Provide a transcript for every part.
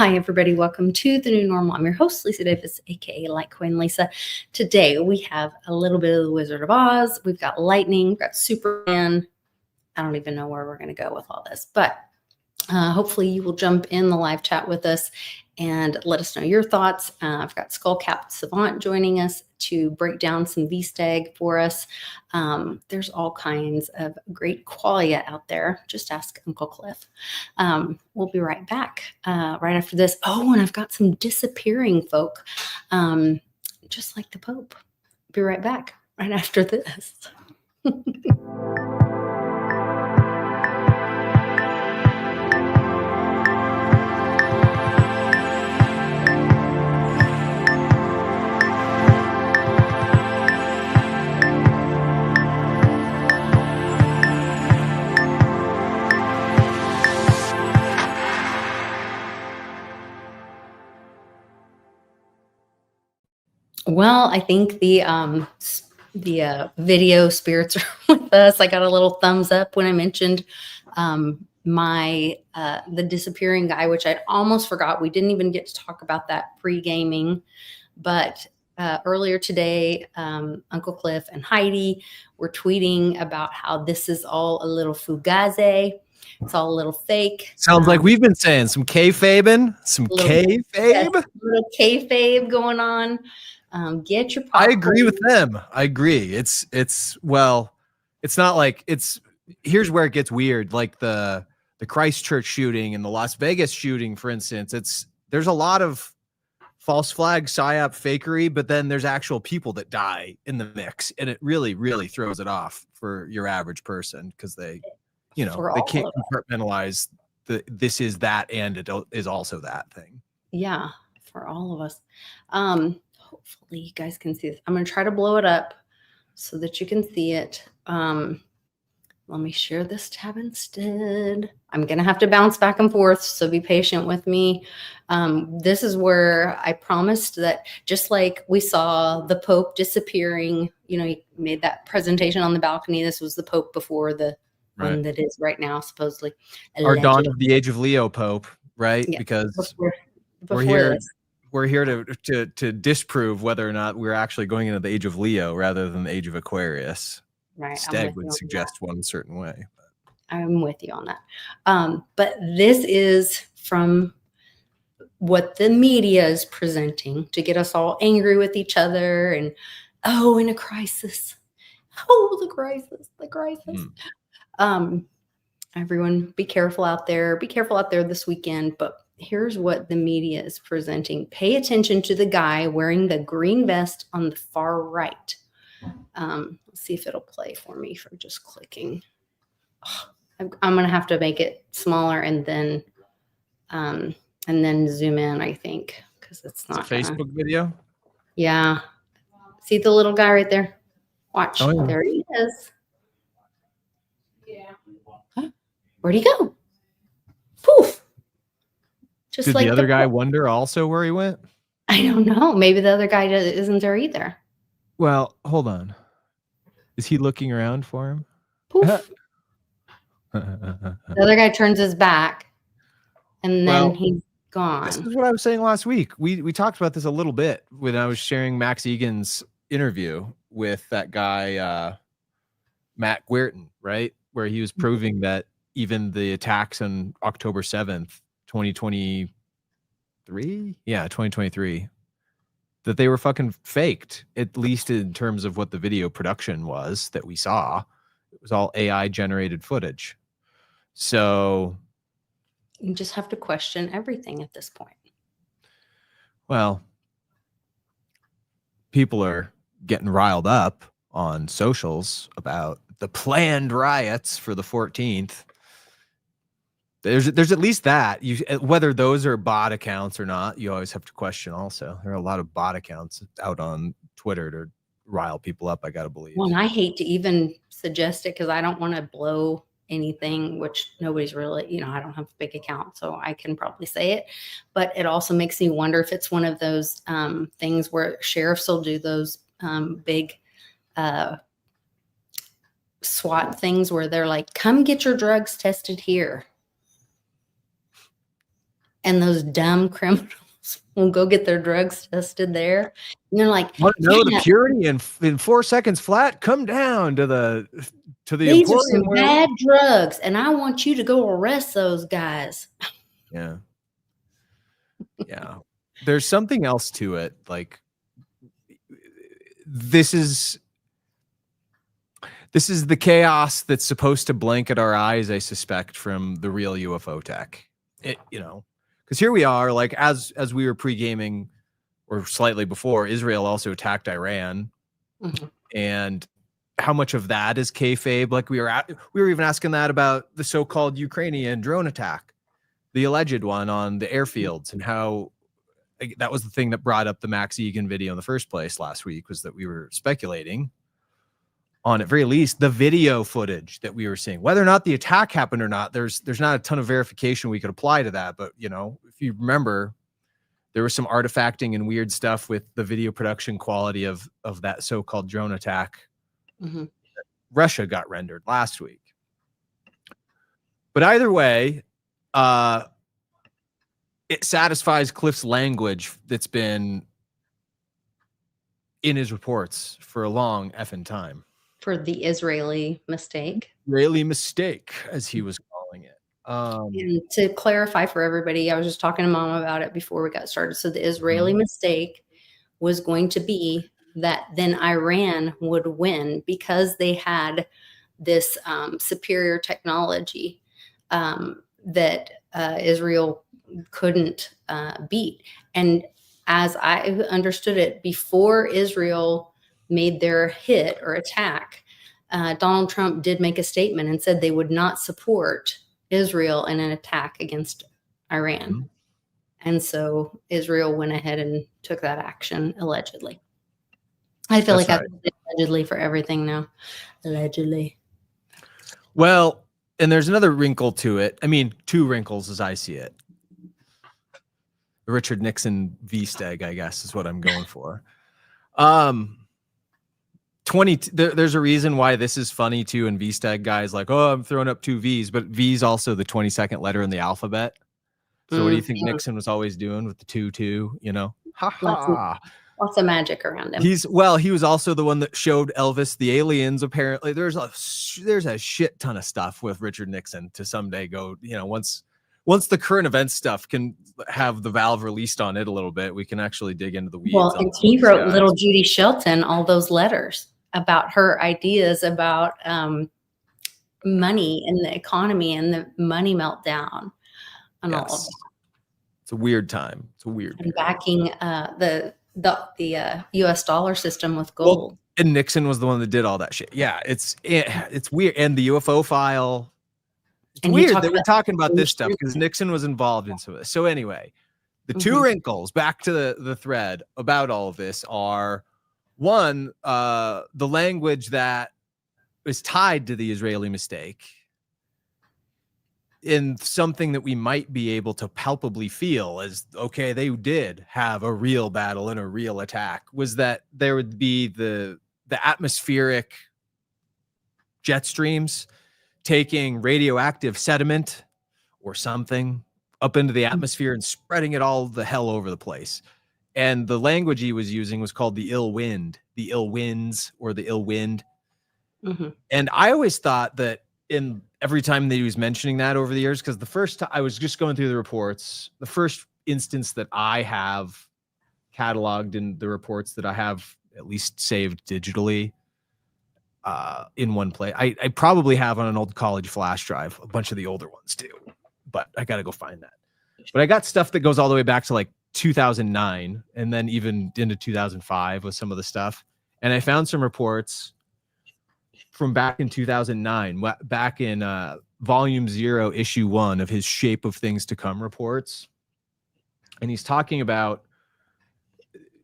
Hi, everybody. Welcome to the new normal. I'm your host, Lisa Davis, aka Litecoin Lisa. Today we have a little bit of the Wizard of Oz. We've got lightning, we've got Superman. I don't even know where we're going to go with all this, but hopefully you will jump in the live chat with us and let us know your thoughts. I've got Skullcap SaVant joining us to break down some VSTAG for us. There's all kinds of great qualia out there. Just ask Uncle Cliff. We'll be right back right after this. Oh, and I've got some disappearing folk, just like the Pope. Be right back right after this. Well, I think the video spirits are with us. I got a little thumbs up when I mentioned the disappearing guy, which I'd almost forgot. We didn't even get to talk about that pre-gaming, but earlier today, Uncle Cliff and Heidi were tweeting about how this is all a little fugazi. It's all a little fake. Sounds like we've been saying some kayfabing, some kayfabe. Yes, little kayfabe going on. Get your popcorn. I agree with them. I agree. It's well, it's not like here's where it gets weird. Like the Christchurch shooting and the Las Vegas shooting, for instance, there's a lot of false flag psyop fakery, but then there's actual people that die in the mix, and it really, really throws it off for your average person because they can't compartmentalize this is that and it is also that thing. Yeah, for all of us. Hopefully you guys can see this. I'm going to try to blow it up so that you can see it. Let me share this tab instead. I'm going to have to bounce back and forth, so be patient with me. This is where I promised that just like we saw the Pope disappearing, he made that presentation on the balcony. This was the Pope before the one that is right now, supposedly. Our dawn of the age of Leo Pope, right? Yeah, because before we're here to disprove whether or not we're actually going into the age of Leo rather than the age of Aquarius. Right. Stag would suggest one certain way. I'm with you on that. But this is from what the media is presenting to get us all angry with each other and, in a crisis. Oh, the crisis. Everyone be careful out there. Be careful out there this weekend. But here's what the media is presenting. Pay attention to the guy wearing the green vest on the far right. Let's see if it'll play for me from just clicking. I'm going to have to make it smaller and then zoom in, I think, because it's not a Facebook video. Yeah. See the little guy right there? Watch. Oh, yeah. There he is. Yeah. Huh? Where'd he go? Poof. Just Did like the other guy wonder also where he went? I don't know. Maybe the other guy isn't there either. Well, hold on. Is he looking around for him? Poof. The other guy turns his back, and then he's gone. This is what I was saying last week. We talked about this a little bit when I was sharing Max Egan's interview with that guy, Matt Guertin, right? Where he was proving that even the attacks on October 7th, 2023, that they were fucking faked, at least in terms of what the video production was that we saw. It was all AI generated footage. So you just have to question everything at this point. Well, people are getting riled up on socials about the planned riots for the 14th. There's at least that. Whether those are bot accounts or not, you always have to question also. There are a lot of bot accounts out on Twitter to rile people up, I got to believe. Well, and I hate to even suggest it because I don't want to blow anything, which nobody's really, I don't have a big account, so I can probably say it. But it also makes me wonder if it's one of those things where sheriffs will do those big SWAT things where they're like, come get your drugs tested here. and those dumb criminals will go get their drugs tested there. And they're like, Want to know the yeah, purity in 4 seconds flat? Come down to the these are emporium some where bad drugs, and I want you to go arrest those guys. yeah. Yeah. There's something else to it. Like this is the chaos that's supposed to blanket our eyes, I suspect, from the real UFO tech. Because here we are, like as we were pre-gaming or slightly before, Israel also attacked Iran. Mm-hmm. And how much of that is kayfabe? Like we were even asking that about the so-called Ukrainian drone attack, the alleged one on the airfields, and how that was the thing that brought up the Max Egan video in the first place last week, was that we were speculating on, at very least, the video footage that we were seeing. Whether or not the attack happened or not, there's not a ton of verification we could apply to that. But, if you remember, there was some artifacting and weird stuff with the video production quality of that so-called drone attack. Mm-hmm. Russia got rendered last week. But either way, it satisfies Cliff's language that's been in his reports for a long effing time. For the Israeli mistake. Israeli mistake, as he was calling it. And to clarify for everybody, I was just talking to Mom about it before we got started. So the Israeli mistake was going to be that then Iran would win because they had this superior technology that Israel couldn't beat. And as I understood it, before Israel made their hit or attack, Donald Trump did make a statement and said they would not support Israel in an attack against Iran. Mm-hmm. And so Israel went ahead and took that action, allegedly. I feel like I say allegedly for everything now. Allegedly. Well, and there's another wrinkle to it. I mean, 2 wrinkles as I see it. The Richard Nixon V-steg, I guess, is what I'm going for. There's a reason why this is funny too, and V-steg guys like, oh, I'm throwing up 2 V's, but V's also the 22nd letter in the alphabet. So what do you think Nixon was always doing with the 2-2? Ha ha. Lots of magic around him. He was also the one that showed Elvis the aliens. Apparently, there's a shit ton of stuff with Richard Nixon to someday go. Once the current event stuff can have the valve released on it a little bit, we can actually dig into the weeds. Well, and he wrote little Judy Shelton all those letters about her ideas about money and the economy and the money meltdown and all of that. It's a weird time. It's a weird and backing the U.S. dollar system with gold. Well, and Nixon was the one that did all that shit. Yeah, it's weird. And the UFO file. It's weird that we're talking about this stuff because Nixon was involved in some of this. So anyway, the 2 wrinkles back to the thread about all of this are, one, the language that is tied to the Israeli mistake in something that we might be able to palpably feel as, okay, they did have a real battle and a real attack, was that there would be the atmospheric jet streams taking radioactive sediment or something up into the atmosphere and spreading it all the hell over the place. And the language he was using was called the ill wind, the ill winds, or the ill wind. Mm-hmm. And I always thought that in every time that he was mentioning that over the years, because the first time I was just going through the reports, the first instance that I have cataloged in the reports that I have at least saved digitally in one place. I probably have on an old college flash drive, a bunch of the older ones too, but I got to go find that. But I got stuff that goes all the way back to like 2009 and then even into 2005 with some of the stuff. And I found some reports from back in 2009, back in volume 0, issue 1 of his Shape of Things to Come reports. And he's talking about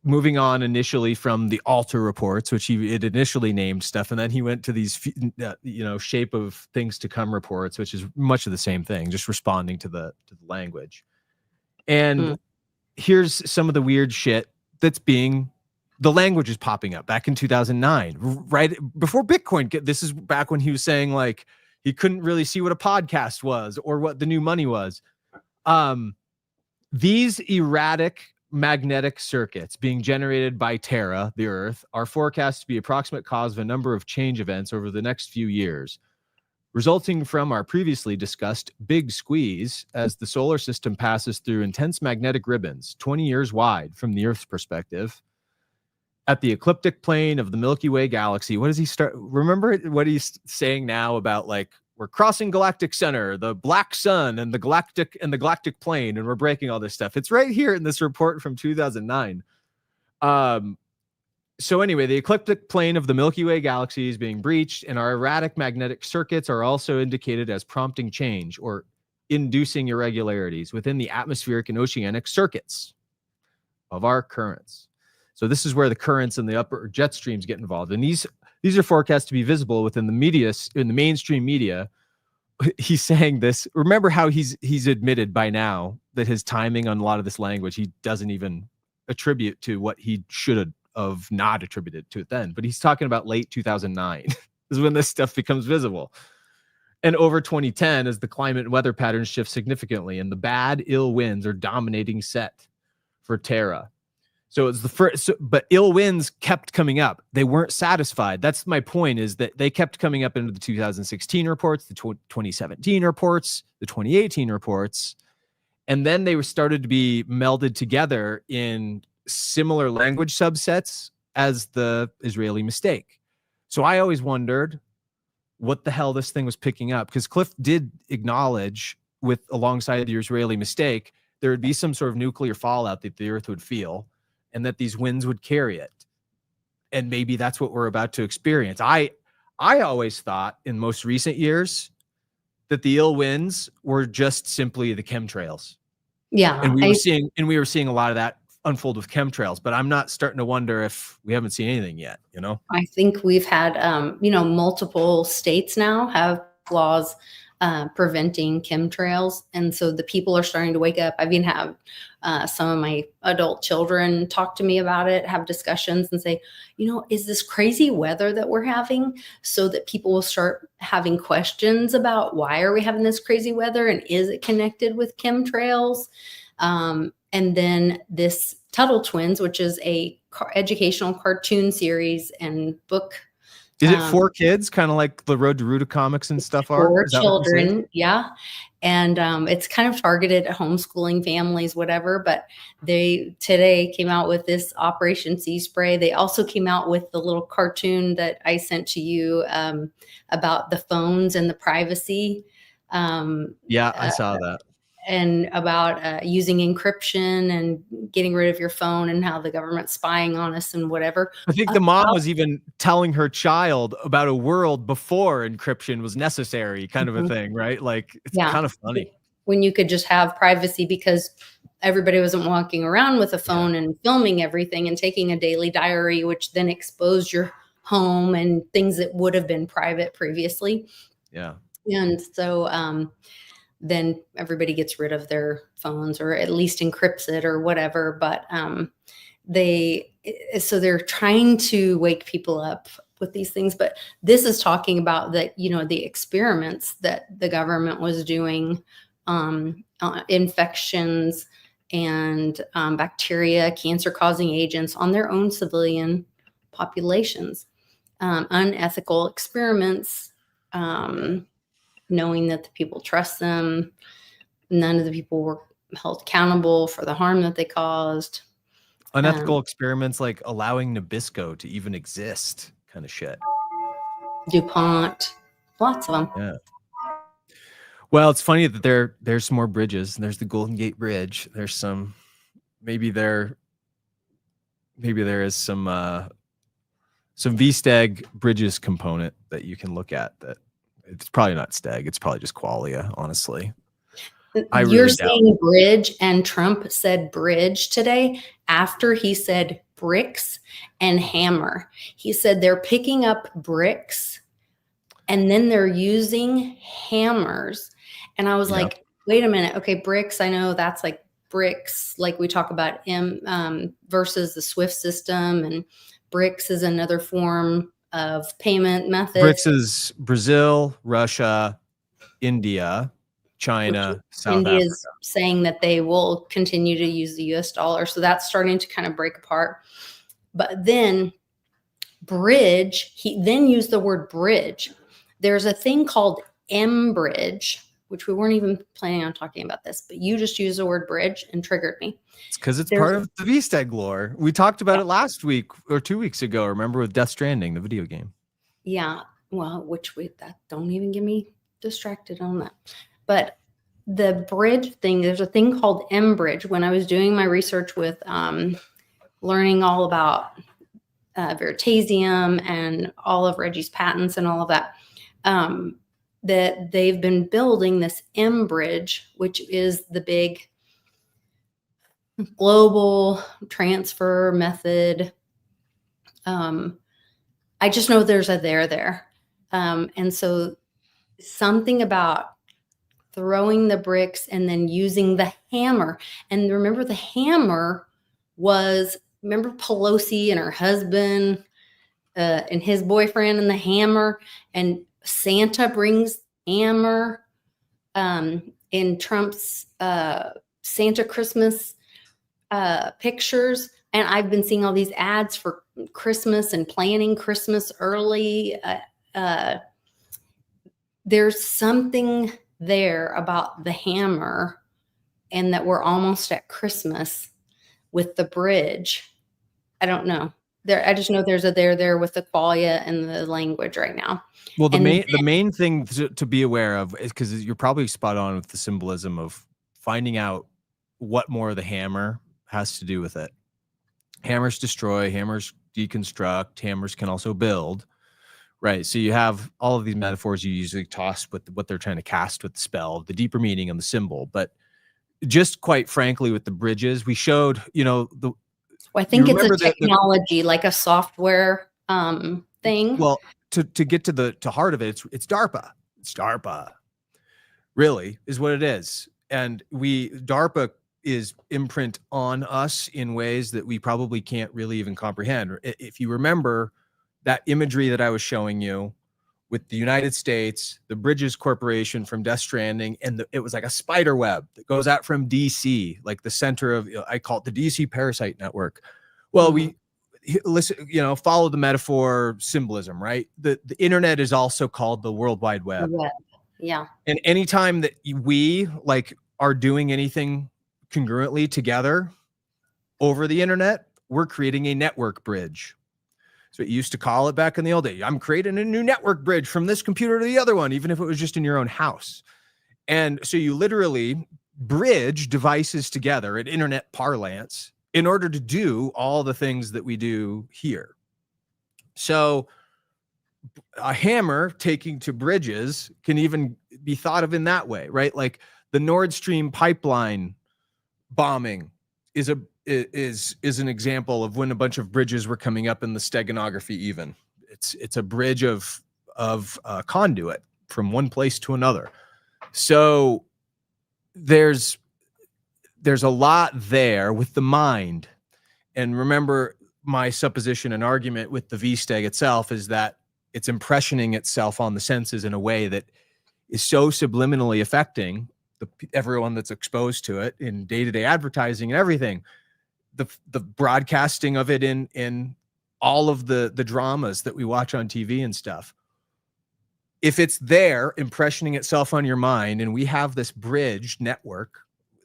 moving on initially from the Alter reports, which he had initially named stuff, and then he went to these, Shape of Things to Come reports, which is much of the same thing, just responding to the language. And here's some of the weird shit that's being, the language is popping up back in 2009, right before Bitcoin. This is back when he was saying like he couldn't really see what a podcast was or what the new money was. These erratic magnetic circuits being generated by Terra, the Earth, are forecast to be approximate cause of a number of change events over the next few years, resulting from our previously discussed big squeeze as the solar system passes through intense magnetic ribbons, 20 years wide from the Earth's perspective, at the ecliptic plane of the Milky Way galaxy. What does he start? Remember what he's saying now about, like, we're crossing galactic center, the black sun and the galactic plane, and we're breaking all this stuff. It's right here in this report from 2009. So anyway, the ecliptic plane of the Milky Way galaxy is being breached, and our erratic magnetic circuits are also indicated as prompting change or inducing irregularities within the atmospheric and oceanic circuits of our currents. So this is where the currents and the upper jet streams get involved. And these are forecast to be visible within the media, in the mainstream media. He's saying this. Remember how he's admitted by now that his timing on a lot of this language, he doesn't even attribute to what he should have not attributed to it then. But he's talking about late 2009 is when this stuff becomes visible. And over 2010, as the climate and weather patterns shift significantly and the bad, ill winds are dominating set for Terra. So it's the first, but ill winds kept coming up. They weren't satisfied. That's my point, is that they kept coming up into the 2016 reports, the 2017 reports, the 2018 reports. And then they were started to be melded together in similar language subsets as the Israeli mistake. So I always wondered what the hell this thing was picking up, because Cliff did acknowledge with alongside the Israeli mistake, there would be some sort of nuclear fallout that the Earth would feel, and that these winds would carry it. And maybe that's what we're about to experience. I always thought in most recent years that the ill winds were just simply the chemtrails. Yeah. And we were seeing a lot of that unfold with chemtrails, but I'm not starting to wonder if we haven't seen anything yet, you know? I think we've had, multiple states now have laws preventing chemtrails. And so the people are starting to wake up. I've even had some of my adult children talk to me about it, have discussions and say, is this crazy weather that we're having? So that people will start having questions about, why are we having this crazy weather? And is it connected with chemtrails? And then this Tuttle Twins, which is a educational cartoon series and book. Is it for kids, kind of like the Road to Ruta comics and stuff are? For children, yeah. And it's kind of targeted at homeschooling families, whatever. But they today came out with this Operation Sea Spray. They also came out with the little cartoon that I sent to you about the phones and the privacy. Yeah, I saw that. And about using encryption and getting rid of your phone and how the government's spying on us and whatever. I think the mom was even telling her child about a world before encryption was necessary, kind of a thing, right? Like, it's kind of funny. When you could just have privacy, because everybody wasn't walking around with a phone and filming everything and taking a daily diary, which then exposed your home and things that would have been private previously. Yeah. And so, then everybody gets rid of their phones, or at least encrypts it or whatever. But they're trying to wake people up with these things. But this is talking about the experiments that the government was doing, infections and bacteria, cancer-causing agents on their own civilian populations, unethical experiments, knowing that the people trust them. None of the people were held accountable for the harm that they caused. Unethical experiments like allowing Nabisco to even exist, kind of shit. DuPont, lots of them. Yeah. Well, it's funny that there's some more bridges. There's the Golden Gate Bridge. There's some, maybe there is some VSTEG bridges component that you can look at. That it's probably not STEG. It's probably just Qualia, honestly. You're saying bridge, and Trump said bridge today after he said bricks and hammer. He said they're picking up bricks and then they're using hammers. And I was like, wait a minute. Okay, bricks, I know that's like bricks, like we talk about versus the SWIFT system, and bricks is another form of payment method. BRICS is Brazil, Russia, India, China, South Africa. India's saying that they will continue to use the US dollar. So that's starting to kind of break apart. But then bridge, he then used the word bridge. There's a thing called M-bridge, which we weren't even planning on talking about this, but you just used the word bridge and triggered me. It's because it's part of the VSTEG lore. We talked about it last week or 2 weeks ago. Remember, with Death Stranding, the video game. Yeah. Well, that don't even get me distracted on that. But the bridge thing, there's a thing called M-bridge. When I was doing my research with learning all about Veritasium and all of Reggie's patents and all of that, that they've been building this M-bridge, which is the big global transfer method. I just know there's a there. And so something about throwing the bricks and then using the hammer. And remember, the hammer was, remember Pelosi and her husband and his boyfriend and the hammer, and Santa brings hammer in Trump's Santa Christmas pictures. And I've been seeing all these ads for Christmas and planning Christmas early. There's something there about the hammer, and that we're almost at Christmas with the bridge. I don't know. I just know there's a there with the qualia and the language right now. Well, the main thing to be aware of is, because you're probably spot on with the symbolism of finding out what more the hammer has to do with it. Hammers destroy, hammers deconstruct, hammers can also build, right? So you have all of these metaphors you usually toss with what they're trying to cast with the spell, the deeper meaning of the symbol. But just quite frankly, with the bridges, we showed, I think it's a technology, like a software thing. Well, to get to the heart of it, it's DARPA. It's DARPA, really, is what it is. And DARPA is imprint on us in ways that we probably can't really even comprehend. If you remember that imagery that I was showing you with the United States, the Bridges Corporation from Death Stranding, and it was like a spider web that goes out from DC, like the center of, I call it the DC parasite network. Well, we listen, follow the metaphor symbolism, right? The internet is also called the World Wide Web. Yeah. And anytime that we are doing anything congruently together over the internet, we're creating a network bridge. So it used to call it back in the old day. I'm creating a new network bridge from this computer to the other one, even if it was just in your own house. And so you literally bridge devices together at internet parlance in order to do all the things that we do here. So a hammer taking to bridges can even be thought of in that way, right? Like the Nord Stream pipeline bombing is an example of when a bunch of bridges were coming up in the steganography. Even it's a bridge of conduit from one place to another. So there's a lot there with the mind. And remember, my supposition and argument with the VSTEG itself is that it's impressioning itself on the senses in a way that is so subliminally affecting everyone that's exposed to it in day-to-day advertising and everything. The broadcasting of it in all of the dramas that we watch on TV and stuff. If it's there impressioning itself on your mind, and we have this bridge network,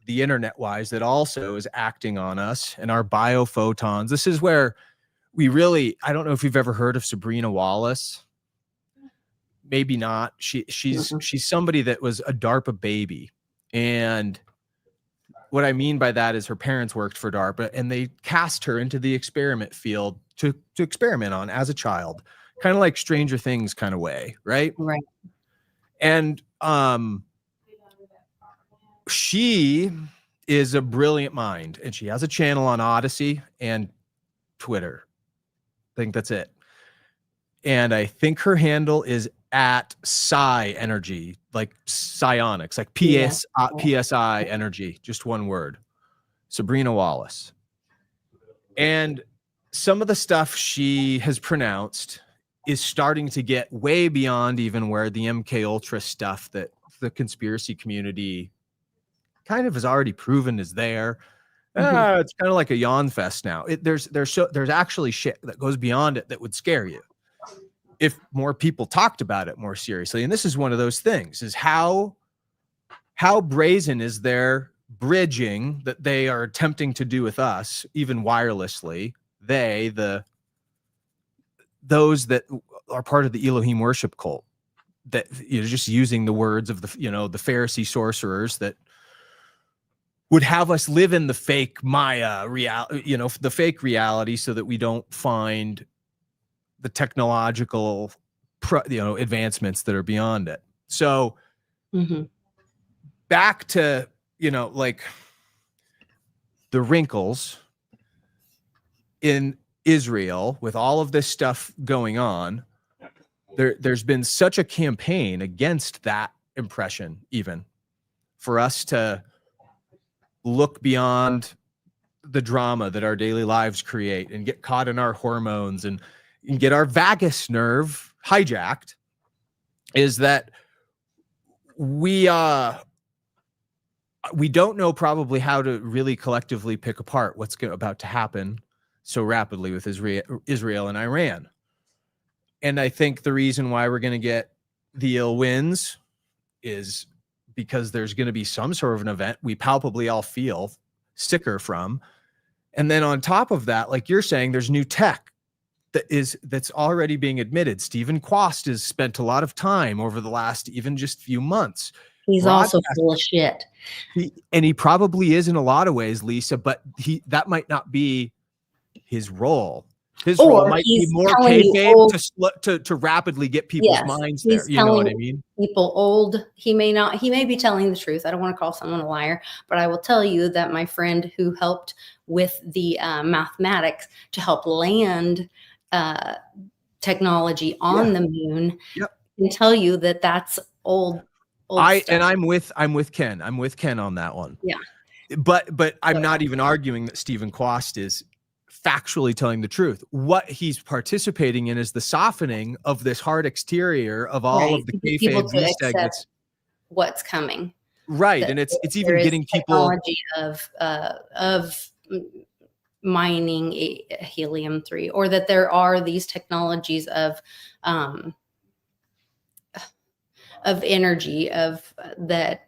the internet wise, that also is acting on us and our biophotons. This is where we really, I don't know if you've ever heard of Sabrina Wallace. Maybe not. She's somebody that was a DARPA baby. And what I mean by that is her parents worked for DARPA, and they cast her into the experiment field to experiment on as a child, kind of like Stranger Things kind of way, right? Right. And she is a brilliant mind, and she has a channel on Odyssey and Twitter. I think that's it. And I think her handle is at Psi Energy, like psionics, like PSI Energy, just one word. Sabrina Wallace. And some of the stuff she has pronounced is starting to get way beyond even where the MK Ultra stuff that the conspiracy community kind of has already proven is there. It's kind of like a yawn fest now. There's actually shit that goes beyond it that would scare you if more people talked about it more seriously. And this is one of those things: is how brazen is their bridging that they are attempting to do with us, even wirelessly. Those that are part of the Elohim worship cult, that just using the words of the Pharisee sorcerers that would have us live in the fake Maya reality, the fake reality, so that we don't find the technological advancements that are beyond it. So back to like the wrinkles in Israel with all of this stuff going on. There's been such a campaign against that impression, even for us to look beyond the drama that our daily lives create and get caught in our hormones and get our vagus nerve hijacked, is that we don't know probably how to really collectively pick apart what's about to happen so rapidly with Israel and Iran. And I think the reason why we're going to get the ill winds is because there's going to be some sort of an event we palpably all feel sicker from. And then on top of that, like you're saying, there's new tech that's already being admitted. Stephen Quast has spent a lot of time over the last even just few months. He's also full of shit. He probably is in a lot of ways, Lisa, but that might not be his role. His role might be more kayfabe to rapidly get people's minds there. You know what I mean? People old. He may be telling the truth. I don't want to call someone a liar, but I will tell you that my friend who helped with the mathematics to help land technology on the moon can tell you that that's old stuff. And I'm with Ken. I'm with Ken on that one. Yeah. But I'm not even arguing that Stephen Quast is factually telling the truth. What he's participating in is the softening of this hard exterior of all of the kayfabe Easter eggs. What's coming. Right. And it's even getting people of mining helium-3, or that there are these technologies of energy that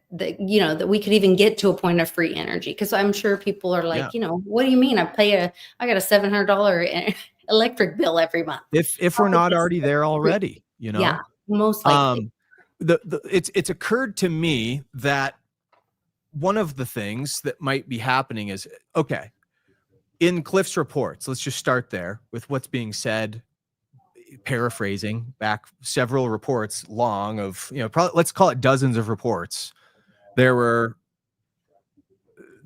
we could even get to a point of free energy. Because I'm sure people are like, what do you mean? I got a $700 electric bill every month. If we're not already there already, Yeah, most likely. It's occurred to me that one of the things that might be happening is, okay, in Cliff's reports, let's just start there with what's being said, paraphrasing back several reports long of, probably, let's call it dozens of reports. There were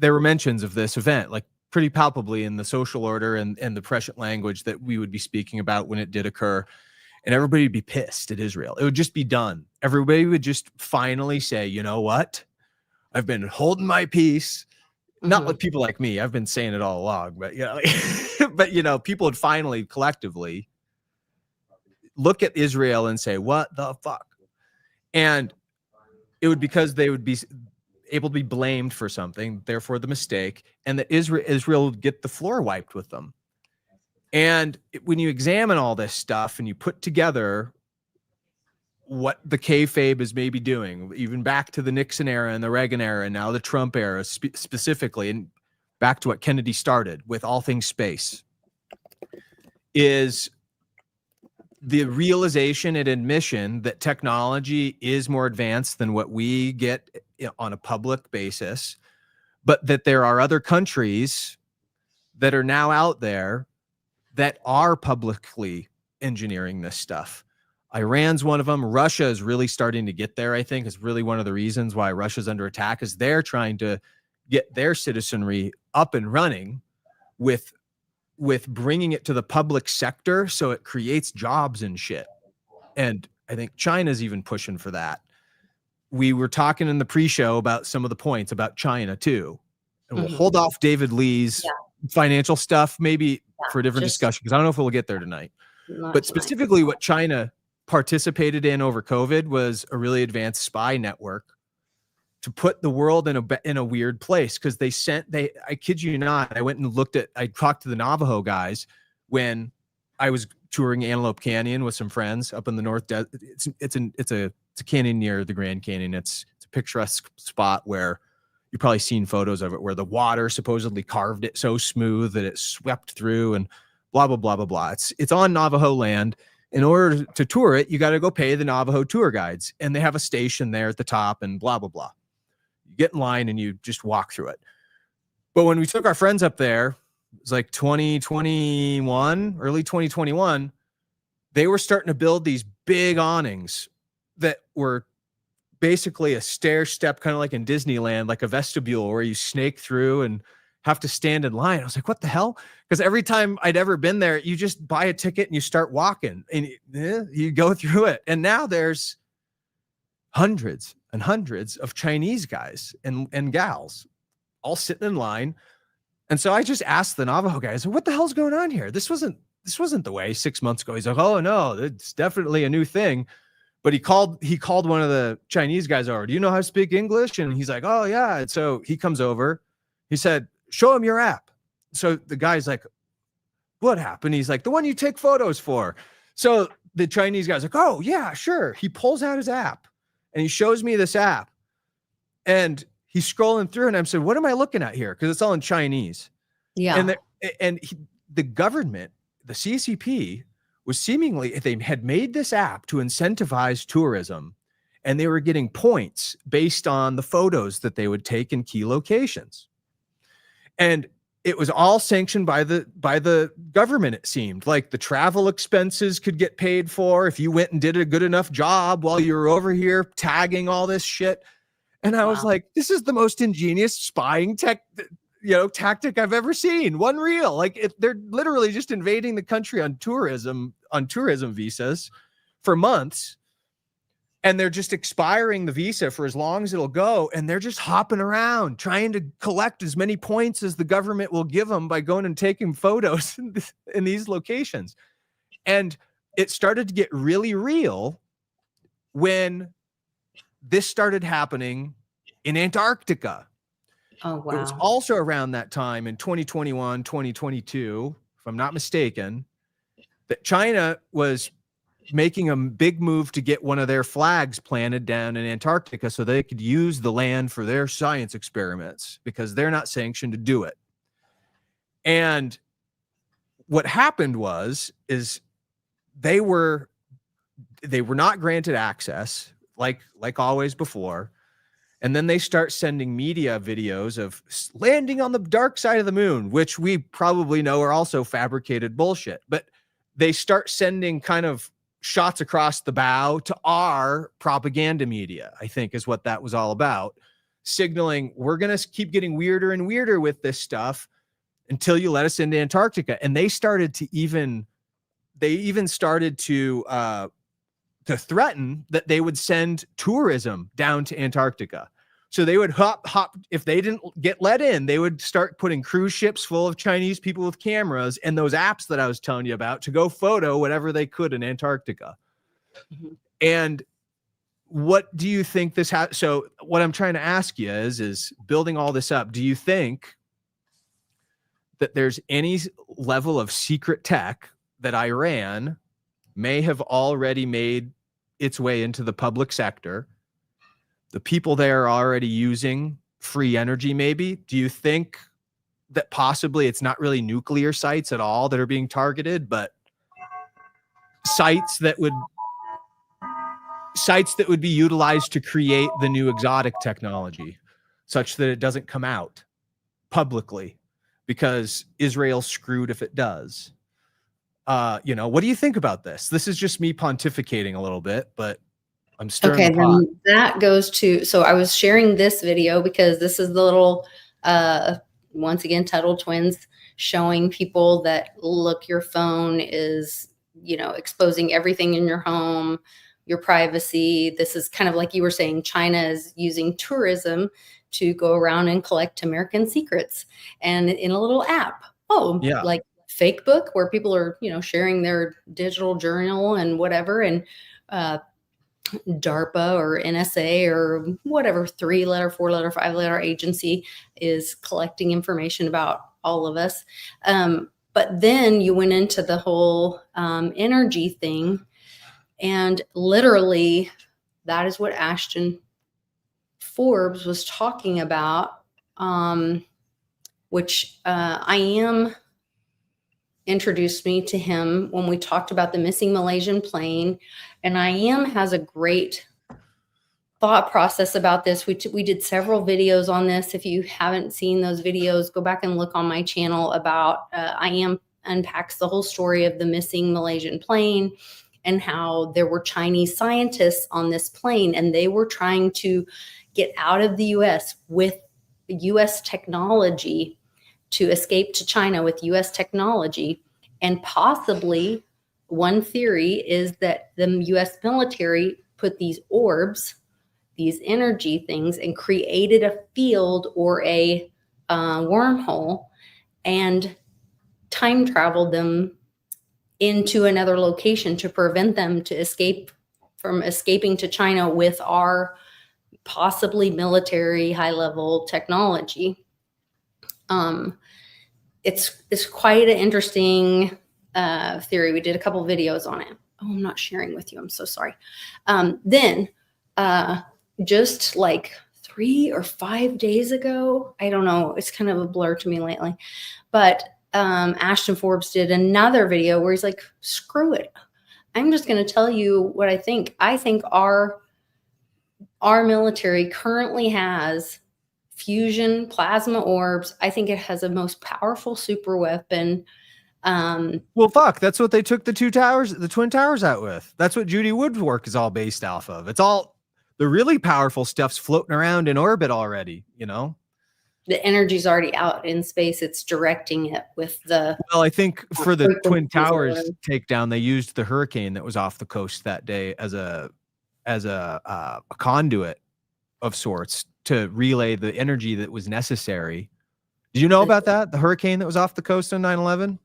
mentions of this event, like pretty palpably in the social order and the prescient language that we would be speaking about when it did occur. And everybody would be pissed at Israel. It would just be done. Everybody would just finally say, you know what? I've been holding my peace. Not like people like me. I've been saying it all along, but but people would finally collectively look at Israel and say, what the fuck? And it would, because they would be able to be blamed for something, therefore the mistake, and that Israel would get the floor wiped with them. And when you examine all this stuff and you put together what the kayfabe is maybe doing, even back to the Nixon era and the Reagan era, and now the Trump era specifically, and back to what Kennedy started with all things space, is the realization and admission that technology is more advanced than what we get on a public basis, but that there are other countries that are now out there that are publicly engineering this stuff. Iran's one of them. Russia is really starting to get there, I think. Is really one of the reasons why Russia's under attack, is they're trying to get their citizenry up and running with bringing it to the public sector so it creates jobs and shit. And I think China's even pushing for that. We were talking in the pre-show about some of the points about China too. And we'll hold off David Lee's financial stuff maybe for a different discussion, because I don't know if we'll get there tonight. But specifically what China participated in over COVID was a really advanced spy network to put the world in a weird place. Cause I kid you not, I talked to the Navajo guys when I was touring Antelope Canyon with some friends up in the North Desert. It's a canyon near the Grand Canyon. It's a picturesque spot where you've probably seen photos of it, where the water supposedly carved it so smooth that it swept through and blah, blah, blah, blah, blah. It's on Navajo land. In order to tour it, you got to go pay the Navajo tour guides, and they have a station there at the top and blah, blah, blah. You get in line and you just walk through it. But when we took our friends up there, it was like 2021, early 2021, they were starting to build these big awnings that were basically a stair step, kind of like in Disneyland, like a vestibule where you snake through and have to stand in line. I was like, what the hell? Because every time I'd ever been there, you just buy a ticket and you start walking and you go through it. And now there's hundreds and hundreds of Chinese guys and gals all sitting in line. And so I just asked the Navajo guys, what the hell's going on here? This wasn't the way 6 months ago. He's like, oh no, it's definitely a new thing. But he called one of the Chinese guys over. Do you know how to speak English? And he's like, oh yeah. And so he comes over. He said, show him your app. So the guy's like, what happened? He's like, the one you take photos for. So the Chinese guy's like, oh yeah, sure. He pulls out his app and he shows me this app. And he's scrolling through and I'm saying, what am I looking at here? Because it's all in Chinese. Yeah. And the government, the CCP, was seemingly, they had made this app to incentivize tourism, and they were getting points based on the photos that they would take in key locations. And it was all sanctioned by the government. It seemed like the travel expenses could get paid for if you went and did a good enough job while you were over here tagging all this shit. And I was like, this is the most ingenious spying tactic I've ever seen. One reel. Like they're literally just invading the country on tourism visas for months. And they're just expiring the visa for as long as it'll go. And they're just hopping around trying to collect as many points as the government will give them by going and taking photos in these locations. And it started to get really real when this started happening in Antarctica. Oh, wow. It was also around that time in 2021, 2022, if I'm not mistaken, that China was making a big move to get one of their flags planted down in Antarctica so they could use the land for their science experiments because they're not sanctioned to do it. And what happened is they were not granted access like always before. And then they start sending media videos of landing on the dark side of the moon, which we probably know are also fabricated bullshit. But they start sending kind of shots across the bow to our propaganda media, I think is what that was all about, signaling we're going to keep getting weirder and weirder with this stuff until you let us into Antarctica. And they even started to threaten that they would send tourism down to Antarctica. So they would hop. If they didn't get let in, they would start putting cruise ships full of Chinese people with cameras and those apps that I was telling you about to go photo whatever they could in Antarctica. Mm-hmm. And what do you think this has? So what I'm trying to ask you is building all this up, do you think that there's any level of secret tech that Iran may have already made its way into the public sector? The people there are already using free energy, maybe. Do you think that possibly it's not really nuclear sites at all that are being targeted, but sites that would be utilized to create the new exotic technology such that it doesn't come out publicly because Israel's screwed if it does? What do you think about this? This is just me pontificating a little bit, but I'm stirring the pot. Then that goes to, so I was sharing this video because this is the little, once again, Tuttle twins showing people that, look, your phone is, exposing everything in your home, your privacy. This is kind of like you were saying, China is using tourism to go around and collect American secrets and in a little app. Oh, yeah. Like Fake Book, where people are, sharing their digital journal and whatever. And DARPA or NSA or whatever 3-letter, 4-letter, 5-letter agency is collecting information about all of us. But then you went into the whole energy thing, and literally that is what Ashton Forbes was talking about, which I am introduced me to him when we talked about the missing Malaysian plane. And I am has a great thought process about this. We did several videos on this. If you haven't seen those videos, go back and look on my channel about I am unpacks the whole story of the missing Malaysian plane and how there were Chinese scientists on this plane, and they were trying to get out of the US with US technology to escape to China with US technology. And possibly one theory is that the US military put these orbs, these energy things, and created a field or a wormhole and time traveled them into another location to prevent them to escape from escaping to China with our possibly military high-level technology. It's quite an interesting theory. We did a couple videos on it. Oh, I'm not sharing with you. I'm so sorry. Then just like 3 or 5 days ago, I don't know, it's kind of a blur to me lately, but Ashton Forbes did another video where he's like, screw it. I'm just going to tell you what I think. I think our military currently has fusion plasma orbs. I think it has a most powerful super weapon. Well, fuck, that's what they took the Twin Towers out with. That's what Judy Wood's work is all based off of. It's all the really powerful stuff's floating around in orbit already, you know? The energy's already out in space. It's directing it with the. Well, I think for the Twin Towers takedown, they used the hurricane that was off the coast that day as a conduit of sorts to relay the energy that was necessary. Did you know about that? The hurricane that was off the coast on 9/11?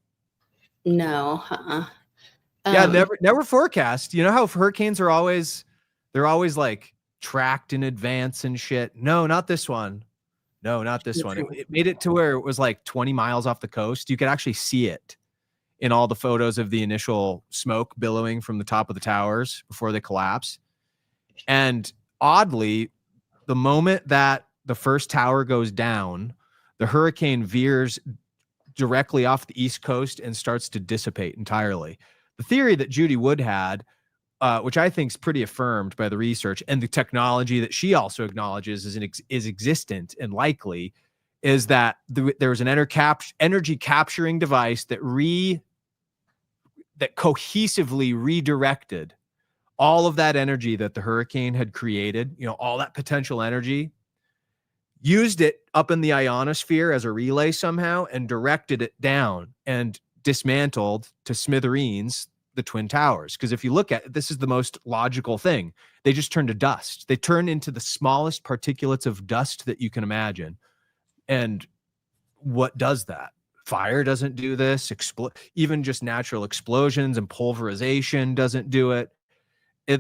No. Yeah, never forecast. You know how hurricanes are always, they're always like tracked in advance and shit. No, not this one. No, not this one. It made it to where it was like 20 miles off the coast. You could actually see it in all the photos of the initial smoke billowing from the top of the towers before they collapse. And oddly, the moment that the first tower goes down, the hurricane veers directly off the East Coast and starts to dissipate entirely. The theory that Judy Wood had, which I think is pretty affirmed by the research and the technology that she also acknowledges is existent and likely, is that there was an energy capturing device that cohesively redirected all of that energy that the hurricane had created, you know, all that potential energy, used it up in the ionosphere as a relay somehow and directed it down and dismantled to smithereens the Twin Towers. Because if you look at it, this is the most logical thing. They just turn to dust. They turn into the smallest particulates of dust that you can imagine. And what does that? Fire doesn't do this. Even just natural explosions and pulverization doesn't do it. It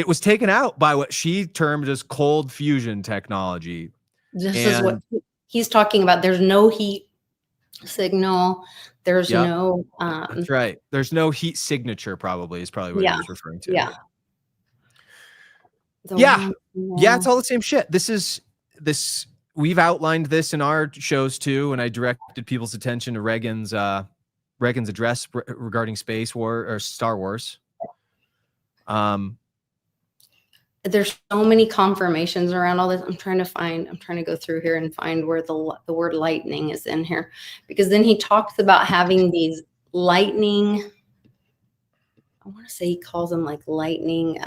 was taken out by what she termed as cold fusion technology. This is what he's talking about. There's no heat signal. There's no that's right. There's no heat signature, probably what he was referring to. Yeah. Yeah, it's all the same shit. We've outlined this in our shows too, and I directed people's attention to Reagan's address regarding space war or Star Wars. There's so many confirmations around all this. I'm trying to go through here and find where the word lightning is in here, because then he talks about having these lightning. I want to say he calls them like lightning.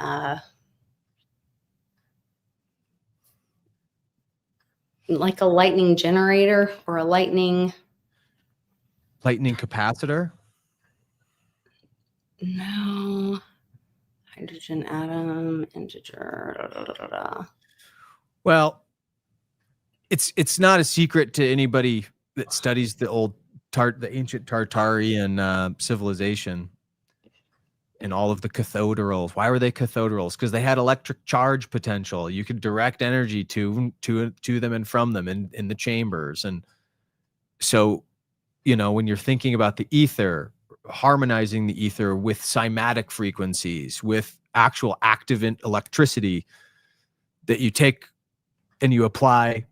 Like a lightning generator or a lightning capacitor. No. Hydrogen atom, integer. Well, it's not a secret to anybody that studies the ancient Tartarian civilization and all of the cathoderals. Why were they cathoderals? Because they had electric charge potential. You could direct energy to them and from them in the chambers. And so, when you're thinking about the ether, harmonizing the ether with cymatic frequencies, with actual active electricity that you take and you apply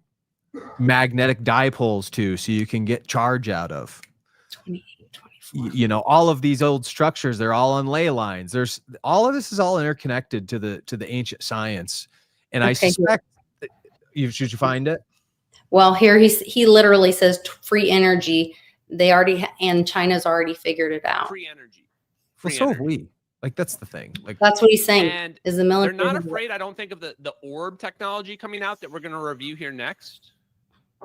magnetic dipoles to, so you can get charge out of. 28, 24. All of these old structures, they're all on ley lines. There's all of this is all interconnected to the ancient science. And I suspect should you find it? Well, here he literally says free energy. They already and China's already figured it out. Free energy. Well, so have we. Like, that's the thing. Like, that's what he's saying. And is the military? They're not afraid, I don't think, of the orb technology coming out that we're going to review here next.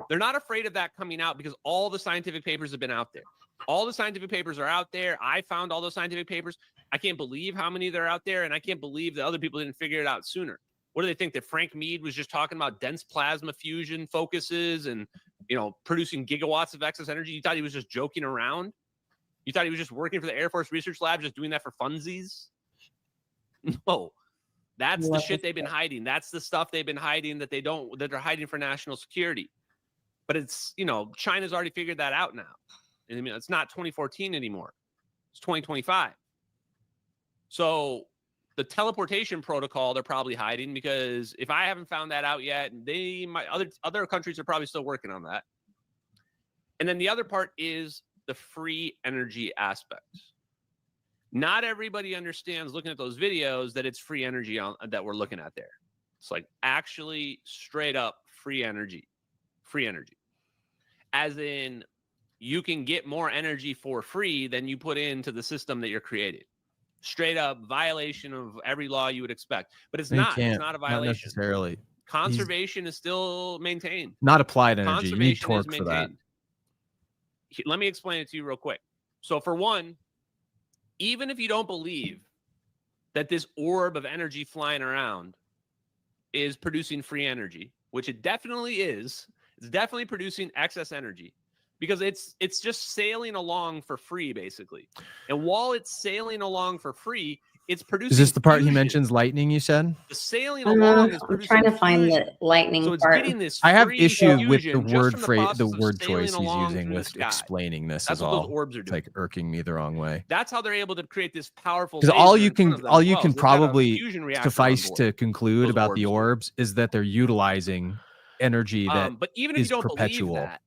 They're not afraid of that coming out because all the scientific papers have been out there. All the scientific papers are out there. I found all those scientific papers. I can't believe how many they're out there, and I can't believe that other people didn't figure it out sooner. What do they think? That Frank Mead was just talking about dense plasma fusion focuses and, producing gigawatts of excess energy? You thought he was just joking around? You thought he was just working for the Air Force Research Lab, just doing that for funsies? No, that's the shit they've been hiding. That's the stuff they've been hiding that they're hiding for national security. But it's, China's already figured that out now. I mean, it's not 2014 anymore. It's 2025. So the teleportation protocol, they're probably hiding, because if I haven't found that out yet, other countries are probably still working on that. And then the other part is the free energy aspect. Not everybody understands, looking at those videos, that it's free energy that we're looking at there. It's like actually straight up free energy. Free energy. As in, you can get more energy for free than you put into the system that you're creating. Straight up violation of every law you would expect. But it's not. It's not a violation. Not necessarily. Conservation is still maintained. Not applied energy. You need torque for that. Let me explain it to you real quick. So for one, even if you don't believe that this orb of energy flying around is producing free energy, which it definitely is, it's definitely producing excess energy, because it's just sailing along for free, basically. And while it's sailing along for free, it's producing. Is this the part fusion. he mentions lightning, you said? The sailing along is I'm producing trying to find fusion. the lightning So it's part. getting this. I have free issue with fusion the just word from phrase, the process of word sailing choice he's along using through the with sky. explaining this. That's is what all. those orbs are It's doing. like irking me the wrong way. That's how they're able to create this powerful. Because all you can probably suffice suffice to conclude about the orbs orbs is that they're utilizing energy that but even if is you don't perpetual believe that,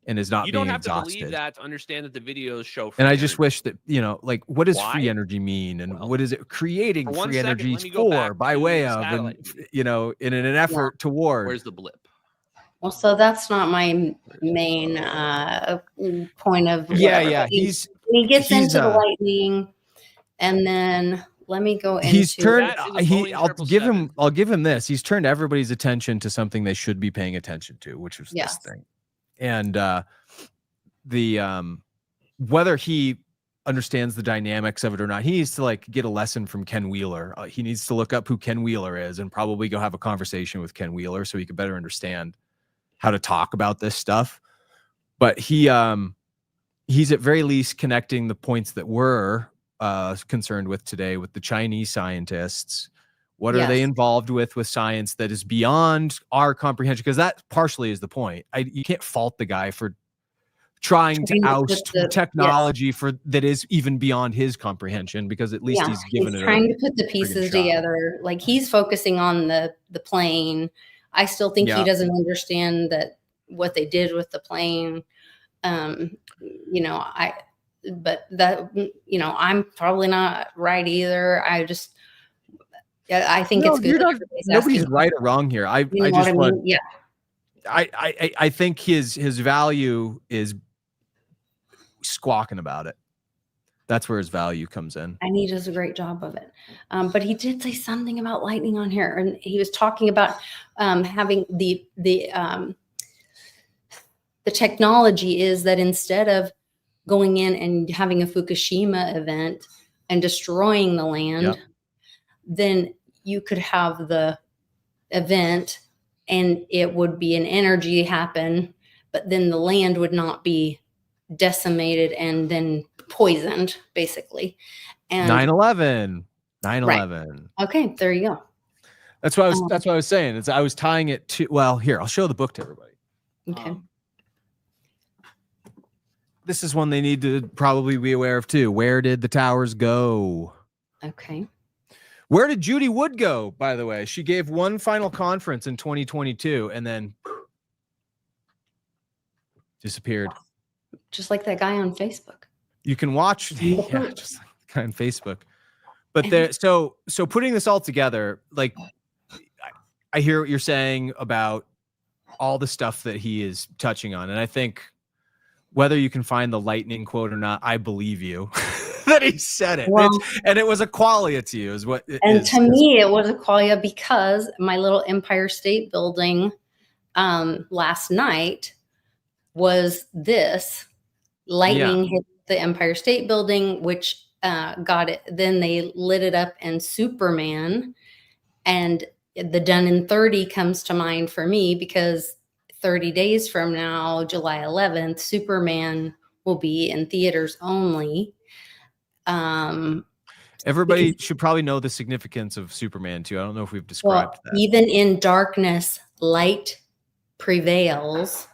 and is not you being don't have exhausted. to believe that to understand that the videos show. And I just wish that, like, what does Why? free energy mean, and Well, what is it creating for 1 free second, energy let me go back for, by to way the of, and satellite in an effort toward. Where's the blip? Well, so that's not my main point of. Yeah. He gets into the lightning, and then let me go into. He's turned. I'll give him this. He's turned everybody's attention to something they should be paying attention to, which was this thing, and whether he understands the dynamics of it or not, he needs to get a lesson from Ken Wheeler. He needs to look up who Ken Wheeler is and probably go have a conversation with Ken Wheeler so he could better understand how to talk about this stuff. But he's at very least connecting the points that we're concerned with today with the Chinese scientists. What are they involved with science that is beyond our comprehension? Because that partially is the point. You can't fault the guy for trying to oust technology that is even beyond his comprehension, because at least he's given it. He's trying to put the pieces together. Like, he's focusing on the plane. I still think he doesn't understand that what they did with the plane. I'm probably not right either. I think it's good. Nobody's right or wrong here. I think his value is squawking about it. That's where his value comes in. And he does a great job of it. But he did say something about lightning on here, and he was talking about having the technology is that instead of going in and having a Fukushima event and destroying the land, then you could have the event and it would be an energy happen, but then the land would not be decimated and then poisoned, basically. And 9/11. 9/11. okay, there you go. That's what I was saying. I was tying it to, well, here, I'll show the book to everybody. Okay. This is one they need to probably be aware of too. Where did the towers go? Okay. Where did Judy Wood go, by the way? She gave one final conference in 2022 and then disappeared. Just like that guy on Facebook. You can watch, yeah, just like the guy on Facebook. But there, so putting this all together, like I hear what you're saying about all the stuff that he is touching on, and I think whether you can find the lightning quote or not, I believe you that he said it. Well, and it was a qualia to you, is what it and is. to me, it was a qualia because my little Empire State Building last night was this lightning hit the Empire State Building, which got it. Then they lit it up in Superman, and the done in 30 comes to mind for me because 30 days from now, July 11th, Superman will be in theaters only. Everybody should probably know the significance of Superman too. I don't know if we've described that. Even in darkness, light prevails,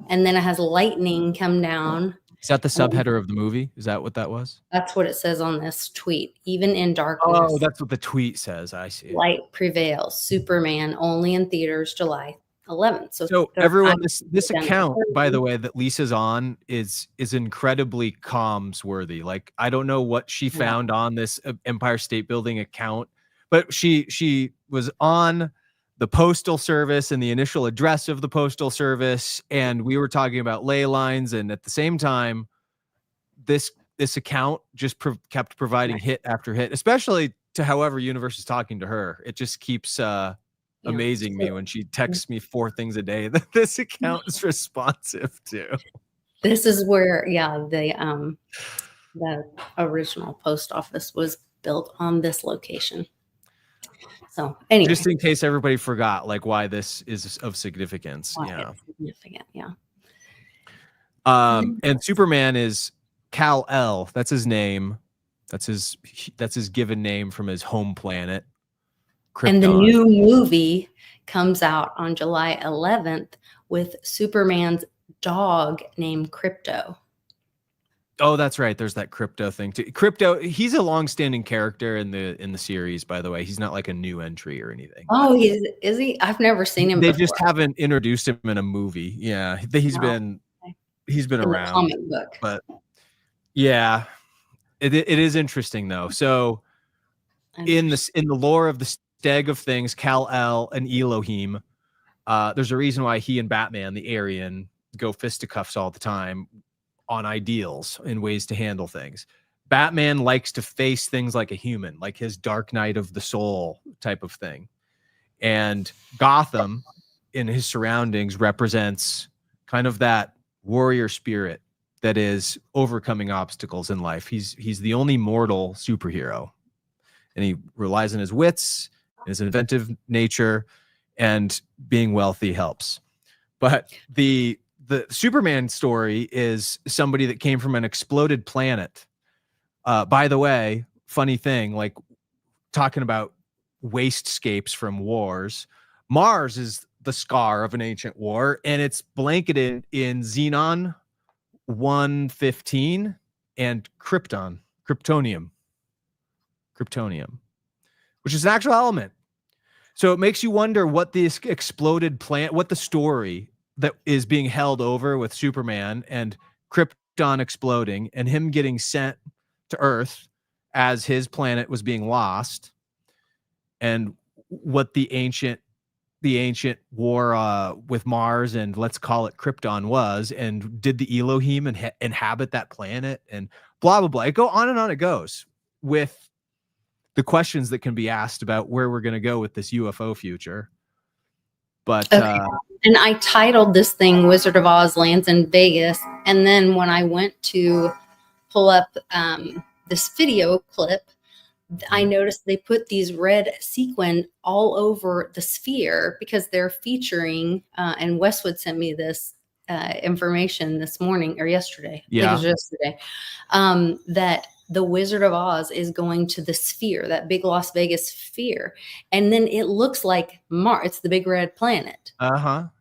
and then it has lightning come down. Is that the subheader of the movie? Is that what that was? That's what it says on this tweet. Even in darkness. Oh, that's what the tweet says. I see. Light prevails. Superman only in theaters July 11th. So everyone, this account, by the way, that Lisa's on is incredibly comms worthy. Like, I don't know what she found on this Empire State Building account, but she was on the Postal Service and the initial address of the Postal Service, and we were talking about ley lines, and at the same time, this account just kept providing hit after hit, especially to however Universe is talking to her. It just keeps amazing me when she texts me 4 things a day that this account is responsive to. This is where, the original post office was built on this location. So anyway, just in case everybody forgot, like, why this is of significance. Significant, yeah. And Superman is Kal-El. That's his name. That's his given name from his home planet, Krypton. And the new movie comes out on July 11th with Superman's dog named Krypto. Oh, that's right. There's that Krypto thing too. Krypto, he's a long-standing character in the series, by the way. He's not like a new entry or anything. Oh, is he? I've never seen him. They before. just haven't introduced him in a movie. Yeah, he's been around. The comic book. But yeah, it is interesting though. So in the lore of the Steg of Things, Kal-El and Elohim, there's a reason why he and Batman, the Aryan, go fisticuffs all the time on ideals and ways to handle things. Batman likes to face things like a human, like his Dark Night of the Soul type of thing. And Gotham in his surroundings represents kind of that warrior spirit that is overcoming obstacles in life. He's the only mortal superhero, and he relies on his wits, his inventive nature, and being wealthy helps. But the Superman story is somebody that came from an exploded planet. By the way, funny thing, like talking about wastescapes from wars, Mars is the scar of an ancient war, and it's blanketed in Xenon 115 and Kryptonium, which is an actual element. So it makes you wonder what this exploded planet, what the story that is being held over with Superman and Krypton exploding and him getting sent to Earth as his planet was being lost, and what the ancient war with Mars and let's call it Krypton was, and did the Elohim inhabit that planet, and blah blah blah. It go on and on it goes with the questions that can be asked about where we're going to go with this UFO future. But and I titled this thing Wizard of Oz Lands in Vegas. And then when I went to pull up this video clip, I noticed they put these red sequin all over the sphere because they're featuring, and Westwood sent me this information this morning or yesterday. Yeah. I think it was yesterday, that the Wizard of Oz is going to the sphere, that big Las Vegas sphere. And then it looks like Mars. It's the big red planet.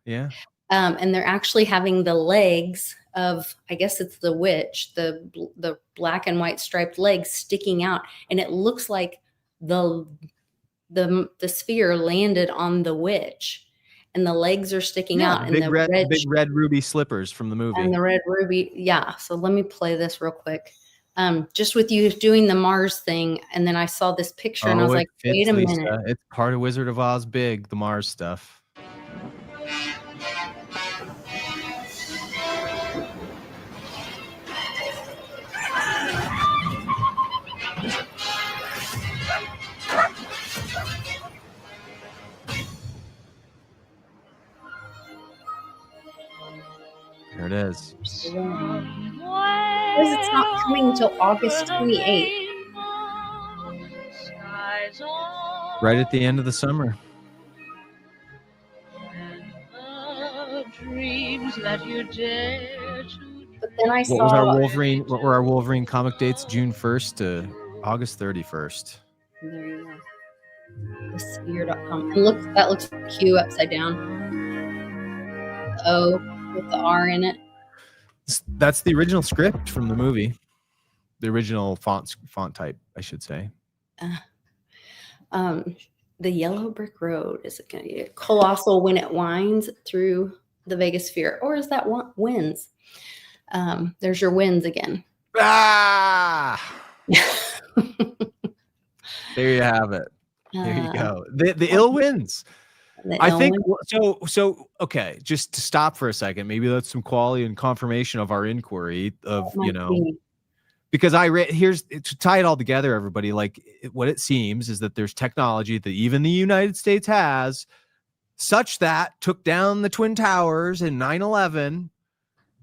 Yeah. And they're actually having the legs of, I guess it's the witch, the black and white striped legs sticking out. And it looks like the sphere landed on the witch. And the legs are sticking out. Big And big red ruby slippers from the movie. And the red ruby. Yeah. So let me play this real quick. Just with you doing the Mars thing. And then I saw this picture and I was like, wait a minute. It's part of Wizard of Oz big, the Mars stuff. There it is. Because it's not coming until August 28th. Right at the end of the summer. But then I saw. What were our Wolverine comic dates? June 1st to August 31st. There you go. Thesphere.com. And that looks Q upside down. O with the R in it. That's the original script from the movie. The original font type, I should say. The yellow brick road, is it going to be colossal when it winds through the Vegas sphere? Or is that winds? There's your winds again. Ah! There you have it. There you go. The ill winds. I think so. Okay, just to stop for a second, maybe that's some quality and confirmation of our inquiry of, because I read to tie it all together, everybody, like what it seems is that there's technology that even the United States has such that took down the Twin Towers in 9/11.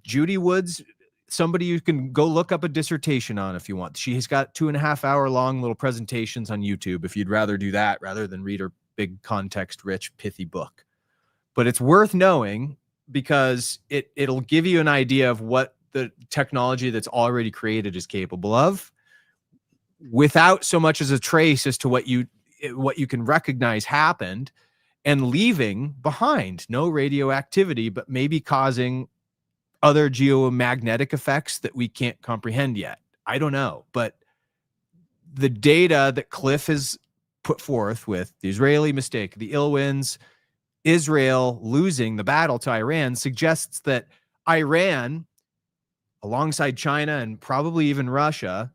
Judy Woods, somebody you can go look up a dissertation on if you want. She's got 2.5 hour long little presentations on YouTube if you'd rather do that rather than read her big context rich pithy book. But it's worth knowing because it'll give you an idea of what the technology that's already created is capable of without so much as a trace as to what you can recognize happened, and leaving behind no radioactivity, but maybe causing other geomagnetic effects that we can't comprehend yet. I don't know, but the data that Cliff has put forth with the Israeli mistake, the ill winds, Israel losing the battle to Iran, suggests that Iran, alongside China and probably even Russia,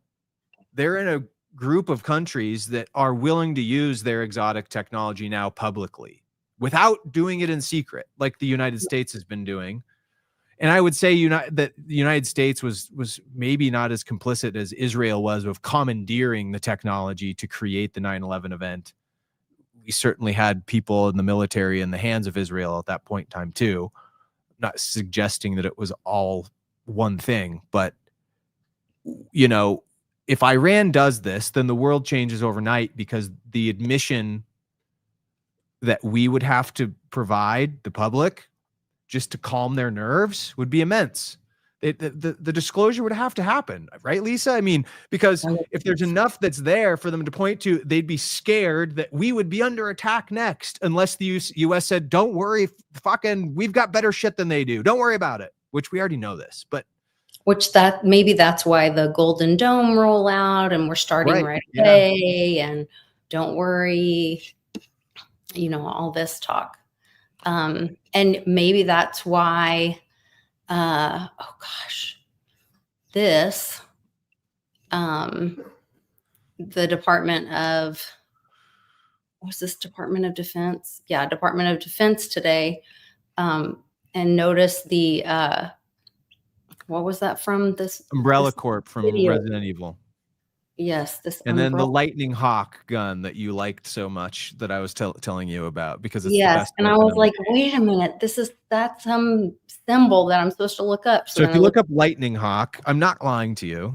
they're in a group of countries that are willing to use their exotic technology now publicly without doing it in secret, like the United States has been doing. And I would say that the United States was maybe not as complicit as Israel was of commandeering the technology to create the 9/11 event. We certainly had people in the military in the hands of Israel at that point in time too. Not suggesting that it was all one thing, but if Iran does this, then the world changes overnight, because the admission that we would have to provide the public just to calm their nerves would be immense. The disclosure would have to happen, right, Lisa? I mean, because if there's enough that's there for them to point to, they'd be scared that we would be under attack next, unless the U.S. said, don't worry, we've got better shit than they do. Don't worry about it, which we already know this, but. Maybe that's why the Golden Dome roll out and we're starting right away, and don't worry, all this talk. And maybe that's why, this, the Department of, what's this, Department of Defense? Yeah, Department of Defense today, and notice the, what was that from? This Umbrella Corp from video. Resident Evil. Yes, and then the Lightning Hawk gun that you liked so much that I was telling you about, because it's the best. And I was like, wait a minute, that's some symbol that I'm supposed to look up. So if you look up Lightning Hawk, I'm not lying to you.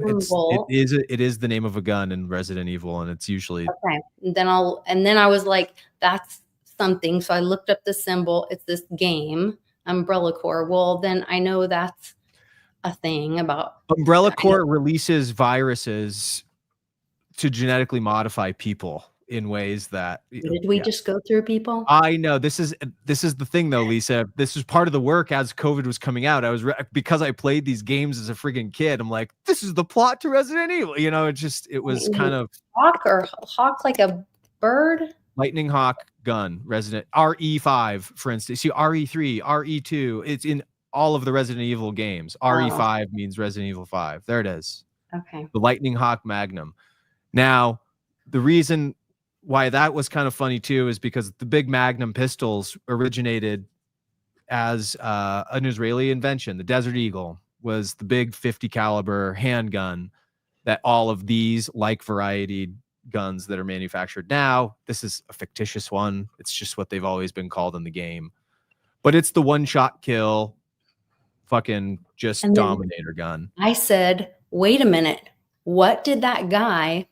It is the name of a gun in Resident Evil, and it's usually okay. And then I was like, that's something. So I looked up the symbol. It's this game, Umbrella Corps. Well, then I know that's a thing about Umbrella Corps releases viruses to genetically modify people in ways that did we just go through, people? I know this is the thing though, Lisa. This was part of the work as COVID was coming out. I was because I played these games as a friggin' kid. I'm like, this is the plot to Resident Evil. You know, it was kind of hawk like a bird. Lightning Hawk gun, Resident RE5, for instance. See, RE3, RE2. It's in all of the Resident Evil games. RE5 means Resident Evil 5. There it is. Okay. The Lightning Hawk Magnum. Now, the reason why that was kind of funny too is because the big Magnum pistols originated as an Israeli invention. The Desert Eagle was the big 50 caliber handgun that all of these like variety guns that are manufactured now. This is a fictitious one. It's just what they've always been called in the game. But it's the one-shot kill, fucking just dominator gun. I said, wait a minute. What did that guy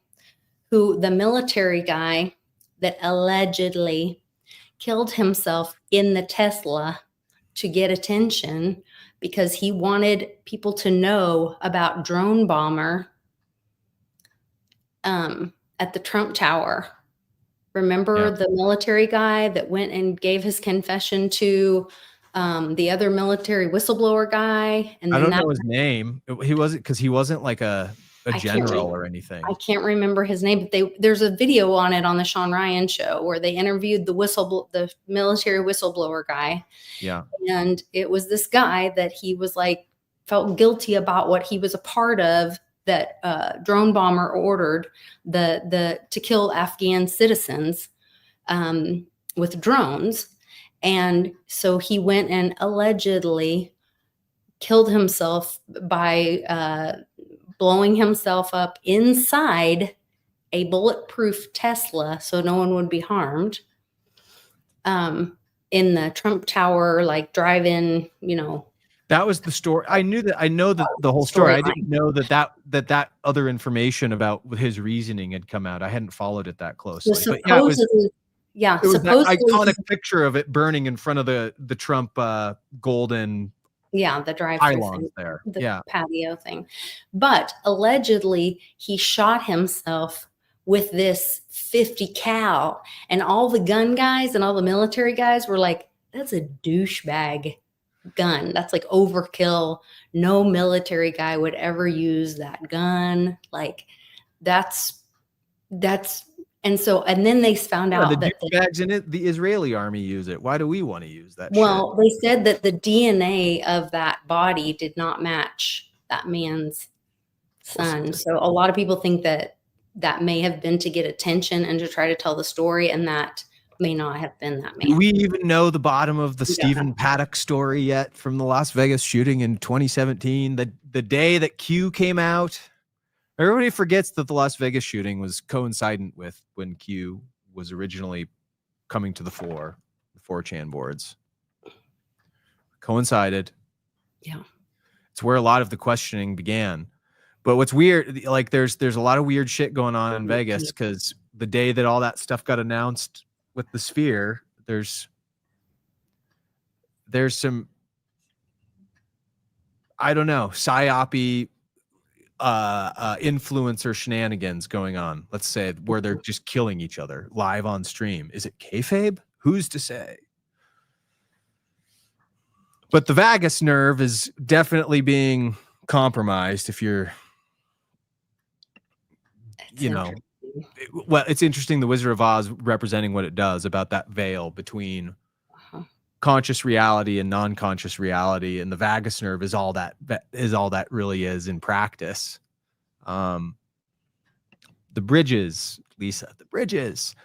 the military guy that allegedly killed himself in the Tesla to get attention because he wanted people to know about drone bomber at the Trump Tower. Remember the military guy that went and gave his confession to the other military whistleblower guy? And I don't know his name. He wasn't like a general or anything. I can't remember his name, but there's a video on it on the Sean Ryan show where they interviewed the military whistleblower guy. Yeah. And it was this guy that he was like, felt guilty about what he was a part of, that drone bomber ordered to kill Afghan citizens with drones. And so he went and allegedly killed himself by blowing himself up inside a bulletproof Tesla so no one would be harmed in the Trump Tower, like drive-in, That was the story. I know the whole story. I didn't know that other information about his reasoning had come out. I hadn't followed it that closely. So but it was supposedly that iconic picture of it burning in front of the Trump golden the drive pylons there. The patio thing. But allegedly he shot himself with this 50 cal, and all the gun guys and all the military guys were like, that's a douchebag gun. That's like overkill. No military guy would ever use that gun. Like that's and then they found out that the douchebags in it, the Israeli army use it. Why do we want to use that? Well, they said that the DNA of that body did not match that man's son. So a lot of people think that may have been to get attention and to try to tell the story, and that may not have been that man. Do we even know the bottom of the Stephen Paddock story yet from the Las Vegas shooting in 2017? The day that Q came out. Everybody forgets that the Las Vegas shooting was coincident with when Q was originally coming to the fore, the 4chan boards. Coincided. Yeah. It's where a lot of the questioning began. But what's weird, like there's a lot of weird shit going on in Vegas because the day that all that stuff got announced with the Sphere, there's some, I don't know, psyop-y influencer shenanigans going on, let's say, where they're just killing each other live on stream. Is it kayfabe? Who's to say? But the vagus nerve is definitely being compromised if you're, well, it's interesting the Wizard of Oz representing what it does about that veil between conscious reality and non-conscious reality, and the vagus nerve is all that really is in practice. The bridges, Lisa, the bridges.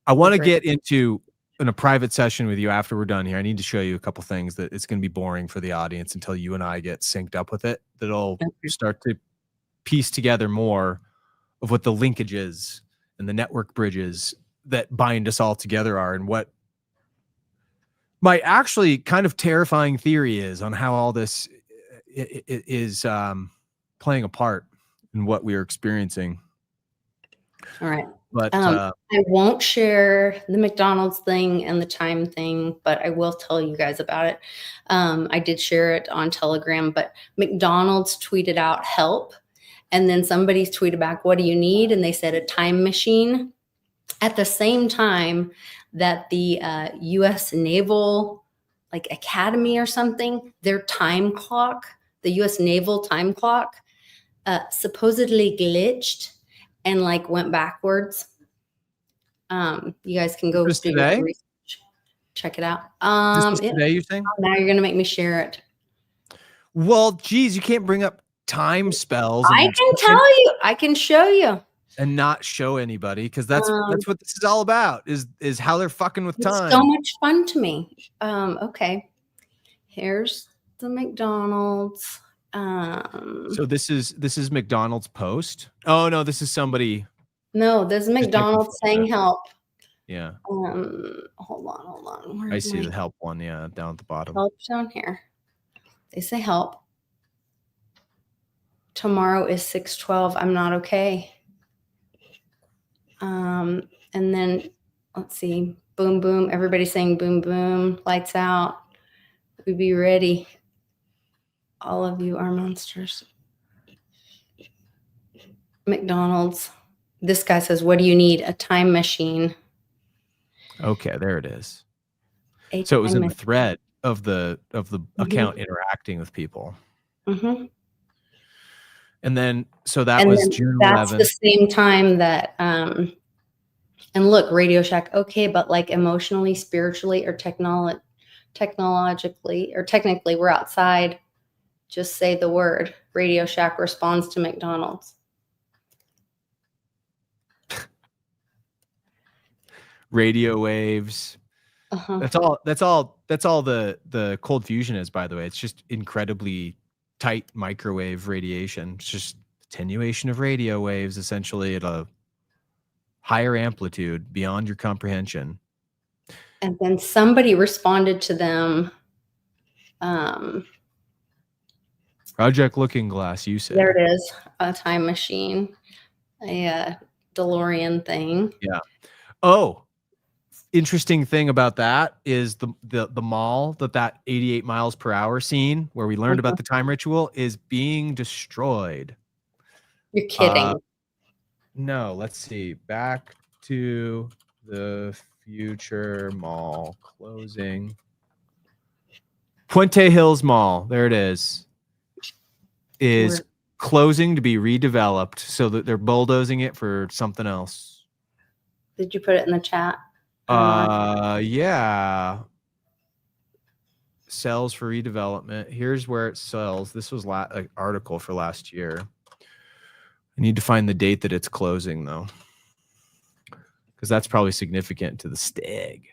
I want to get into in a private session with you after we're done here. I need to show you a couple things that it's going to be boring for the audience until you and I get synced up with it. That'll start to piece together more of what the linkages and the network bridges that bind us all together are, and what my actually kind of terrifying theory is on how all this is playing a part in what we are experiencing. All right. But I won't share the McDonald's thing and the time thing, but I will tell you guys about it. I did share it on Telegram, but McDonald's tweeted out help. And then somebody's tweeted back, what do you need? And they said a time machine. At the same time that the U.S. Naval Academy or something, their time clock, the U.S. Naval time clock, supposedly glitched and went backwards. You guys can go Just do today? your research. Check it out. this was today, you're saying? Now you're gonna make me share it. Well, geez, you can't bring up time spells. I can tell you. I can show you. And not show anybody, because that's what this is all about. Is how they're fucking with time. It's so much fun to me. Okay, here's the McDonald's. So this is McDonald's post. Oh no, this is somebody. No, there's McDonald's saying help. Yeah. Hold on. I see the help one. Yeah, down at the bottom. Help down here. They say help. Tomorrow is 6/12. I'm not okay. And then let's see. Boom, boom. Everybody's saying boom, boom. Lights out. We be ready. All of you are monsters. McDonald's. This guy says, what do you need? A time machine. Okay, there it is. So it was in the thread of the account interacting with people. Mm-hmm. And then, so that was June 11th. That's the same time that, and look, Radio Shack, okay, but emotionally, spiritually, or technologically, or technically, we're outside. Just say the word. Radio Shack responds to McDonald's. Radio waves. That's all the cold fusion is, by the way. It's just incredibly tight microwave radiation. It's just attenuation of radio waves, essentially, at a higher amplitude beyond your comprehension. And then somebody responded to them. Project Looking Glass, you said. There it is, a time machine, a DeLorean thing. Yeah. Oh, interesting thing about that is the mall that 88 miles per hour scene where we learned about the time ritual is being destroyed. You're kidding. No, let's see. Back to the Future Mall closing. Puente Hills Mall, there it is closing to be redeveloped, so that they're bulldozing it for something else. Did you put it in the chat? Yeah. Sells for redevelopment. Here's where it sells. This was an article for last year. I need to find the date that it's closing, though, because that's probably significant to the stag.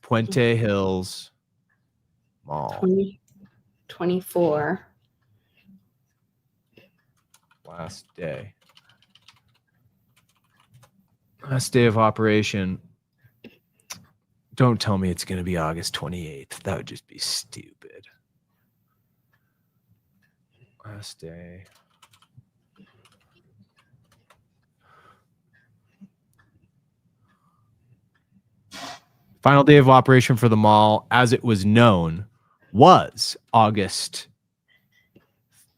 Puente Hills Mall. 2024. Last day of operation. Don't tell me it's going to be August 28th. That would just be stupid. Last day. Final day of operation for the mall, as it was known, was August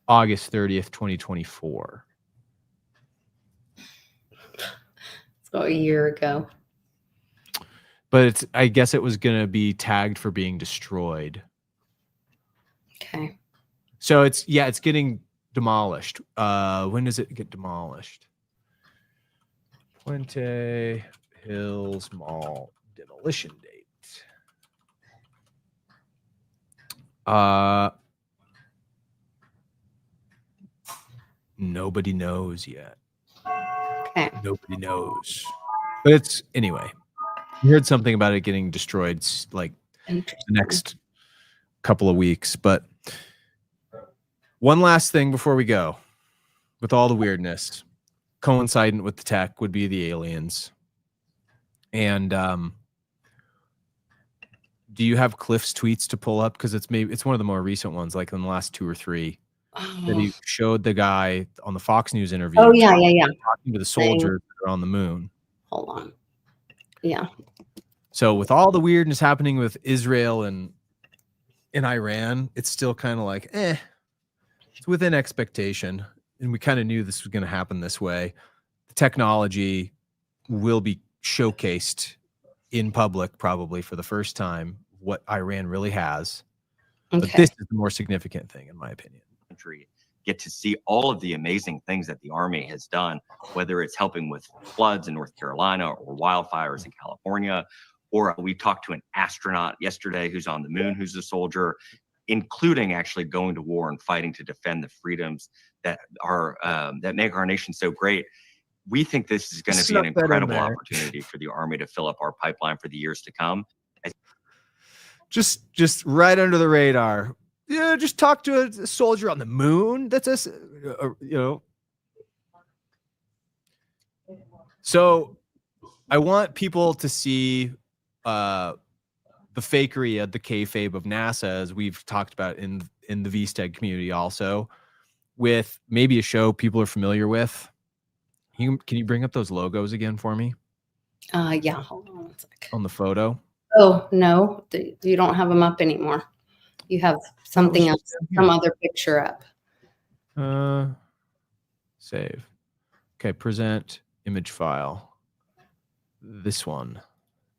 30th, 2024. So a year ago. But I guess it was going to be tagged for being destroyed. Okay. So it's getting demolished. When does it get demolished? Puente Hills Mall demolition date. Nobody knows yet. Okay. Nobody knows. But it's anyway. We heard something about it getting destroyed like the next couple of weeks. But one last thing before we go, with all the weirdness, coincident with the tech would be the aliens. And do you have Cliff's tweets to pull up? Because it's one of the more recent ones, like in the last 2 or 3. that Oh, he showed the guy on the Fox News interview. oh yeah, yeah, yeah. Talking to the soldiers that are on the moon. Hold on. Yeah. So with all the weirdness happening with Israel and in Iran, it's still kind of like, it's within expectation. And we kind of knew this was going to happen this way. The technology will be showcased in public probably for the first time, what Iran really has. But Okay. this is the more significant thing, in my opinion. Get to see all of the amazing things that the Army has done, whether it's helping with floods in North Carolina or wildfires in California, or we talked to an astronaut yesterday who's on the moon, who's a soldier, including actually going to war and fighting to defend the freedoms that are that make our nation so great. We think this is going to be an incredible opportunity for the Army to fill up our pipeline for the years to come. Just right under the radar. Yeah, just talk to a soldier on the moon. That's us, So I want people to see the fakery of the kayfabe of NASA, as we've talked about in the VSTEG community, also with maybe a show people are familiar with. Can you bring up those logos again for me? Yeah. Hold on one sec. On the photo. Oh no, you don't have them up anymore. You have something else, some other picture up. Save. Okay, present image file. This one.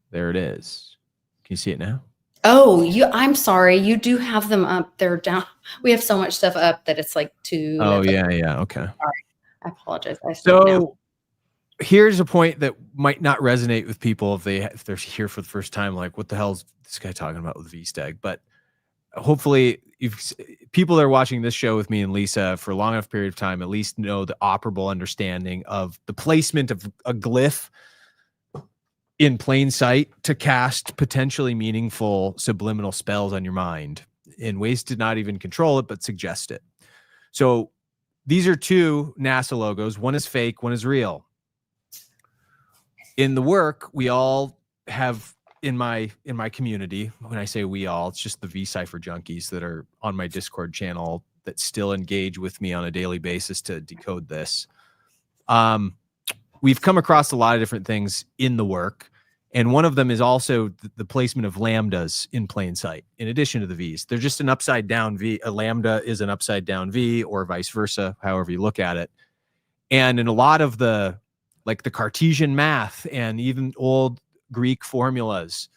There it is. Can you see it now? Oh, I'm sorry. You do have them up. They're down. We have so much stuff up that it's like too. Oh, yeah. Okay. Sorry. I apologize. So here's a point that might not resonate with people if they're here for the first time. Like, what the hell is this guy talking about with VSTEG? But hopefully, if people that are watching this show with me and Lisa for a long enough period of time, at least know the operable understanding of the placement of a glyph in plain sight to cast potentially meaningful subliminal spells on your mind in ways to not even control it, but suggest it. So these are two NASA logos. One is fake, one is real. In the work, we all have in my community, when I say we all, it's just the V-Cipher junkies that are on my Discord channel that still engage with me on a daily basis to decode this. We've come across a lot of different things in the work, and one of them is also the placement of lambdas in plain sight, in addition to the V's. They're just an upside down V. A lambda is an upside down V, or vice versa, however you look at it. And in a lot of the Cartesian math and even old Greek formulas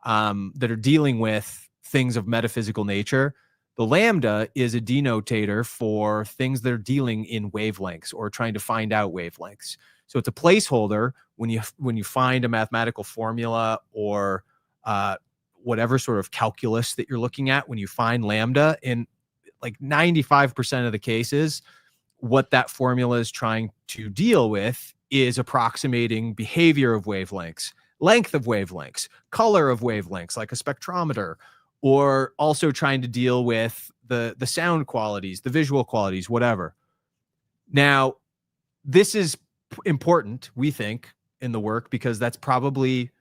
that are dealing with things of metaphysical nature, the lambda is a denotator for things that are dealing in wavelengths or trying to find out wavelengths. So it's a placeholder when you find a mathematical formula or whatever sort of calculus that you're looking at. When you find lambda, in like 95% of the cases, what that formula is trying to deal with is approximating behavior of wavelengths, length of wavelengths, color of wavelengths, like a spectrometer, or also trying to deal with the sound qualities, the visual qualities, whatever. Now, this is important, we think, in the work, because that's probably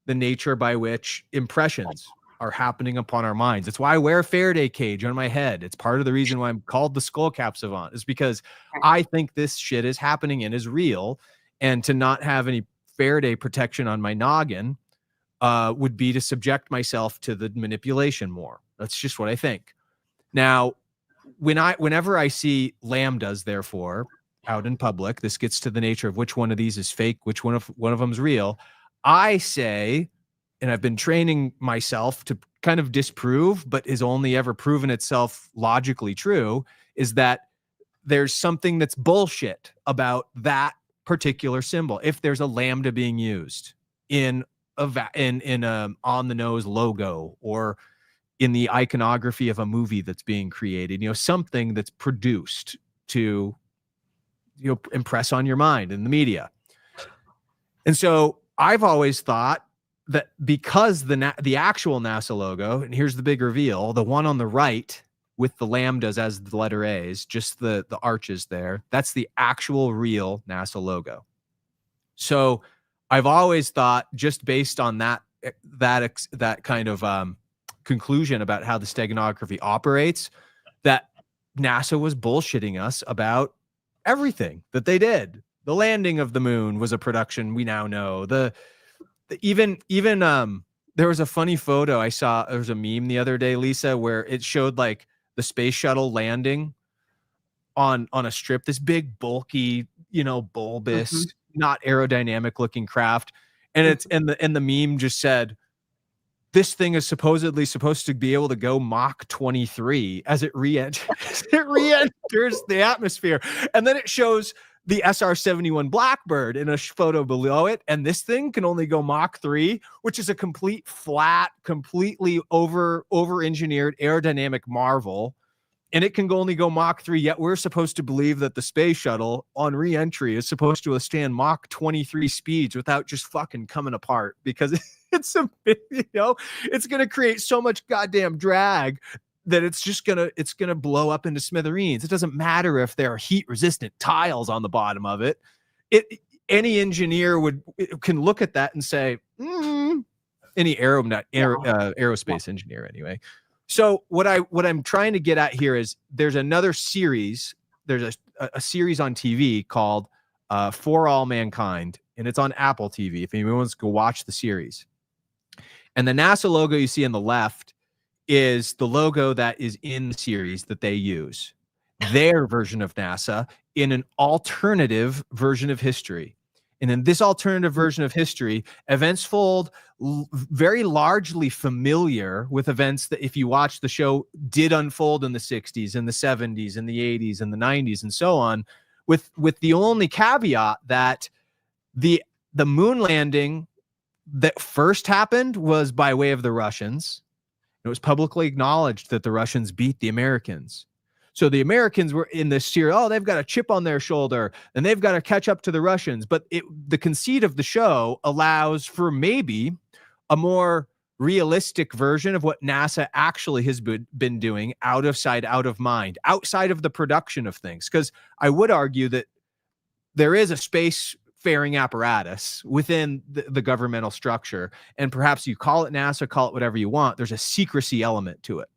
the nature by which impressions are happening upon our minds. It's why I wear a Faraday cage on my head. It's part of the reason why I'm called the Skullcap SaVant, is because I think this shit is happening and is real. And to not have any Faraday protection on my noggin would be to subject myself to the manipulation more. That's just what I think. Now, whenever I see lambdas, therefore, out in public, this gets to the nature of which one of these is fake, which one of them is real. I say, and I've been training myself to kind of disprove, but has only ever proven itself logically true, is that there's something that's bullshit about that particular symbol. If there's a lambda being used in a on the nose logo, or in the iconography of a movie that's being created, something that's produced to impress on your mind in the media. And so I've always thought that because the actual NASA logo, and here's the big reveal, the one on the right with the lambdas as the letter A's, just the arches there, that's the actual real NASA logo. So I've always thought, just based on that kind of conclusion about how the steganography operates, that NASA was bullshitting us about everything that they did. The landing of the moon was a production, we now know. Even there was a funny photo I saw. There was a meme the other day, Lisa, where it showed like the space shuttle landing on a strip, this big, bulky, bulbous, not aerodynamic looking craft. And it's and the meme just said, this thing is supposedly supposed to be able to go Mach 23 as it re-enters the atmosphere. And then it shows the SR-71 Blackbird in a photo below it. And this thing can only go Mach 3, which is a complete flat, completely over-engineered aerodynamic marvel. And it can only go Mach 3, yet we're supposed to believe that the space shuttle on re-entry is supposed to withstand Mach 23 speeds without just fucking coming apart, because it's it's going to create so much goddamn drag that it's going to blow up into smithereens. It doesn't matter if there are heat resistant tiles on the bottom of it. Any engineer can look at that and say, any aerospace engineer anyway. So what I'm trying to get at here is there's another series. There's a series on TV called For All Mankind, and it's on Apple TV if anyone wants to go watch the series. And the NASA logo you see on the left is the logo that is in the series that they use. Their version of NASA in an alternative version of history. And in this alternative version of history, events fold very largely familiar with events that, if you watch the show, did unfold in the 60s and the 70s and the 80s and the 90s and so on, with the only caveat that the moon landing that first happened was by way of the Russians. It was publicly acknowledged that the Russians beat the Americans. So the Americans were in this series, they've got a chip on their shoulder and they've got to catch up to the Russians. But the conceit of the show allows for maybe a more realistic version of what NASA actually has been doing, out of sight, out of mind, outside of the production of things. Because I would argue that there is a spacefaring apparatus within the governmental structure. And perhaps you call it NASA, call it whatever you want. There's a secrecy element to it.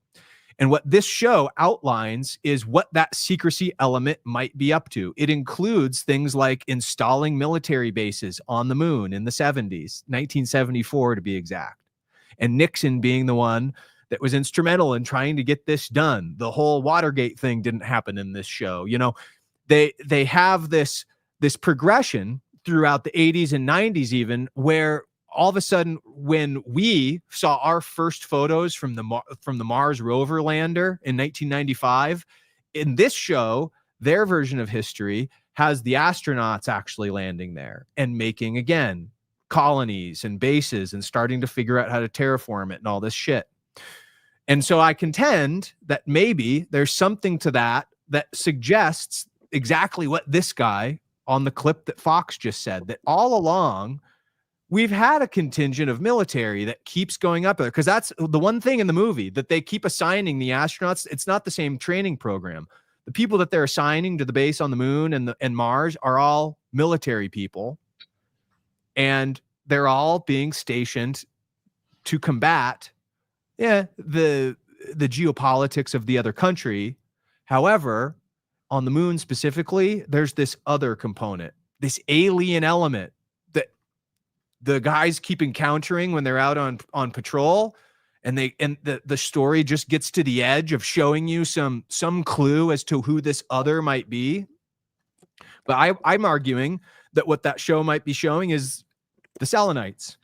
And what this show outlines is what that secrecy element might be up to. It includes things like installing military bases on the moon in the 70s, 1974 to be exact. And Nixon being the one that was instrumental in trying to get this done. The whole Watergate thing didn't happen in this show. They have this progression throughout the 80s and 90s even, where all of a sudden, when we saw our first photos from the Mars rover lander in 1995, in this show, their version of history has the astronauts actually landing there and making, again, colonies and bases and starting to figure out how to terraform it and all this shit. And so I contend that maybe there's something to that suggests exactly what this guy on the clip that Fox just said, that all along, we've had a contingent of military that keeps going up there, because that's the one thing in the movie that they keep assigning the astronauts. It's not the same training program. The people that they're assigning to the base on the moon and Mars are all military people, and they're all being stationed to combat the geopolitics of the other country. However, on the moon specifically, there's this other component, this alien element the guys keep encountering when they're out on patrol, and the story just gets to the edge of showing you some clue as to who this other might be. But I'm arguing that what that show might be showing is the Selenites.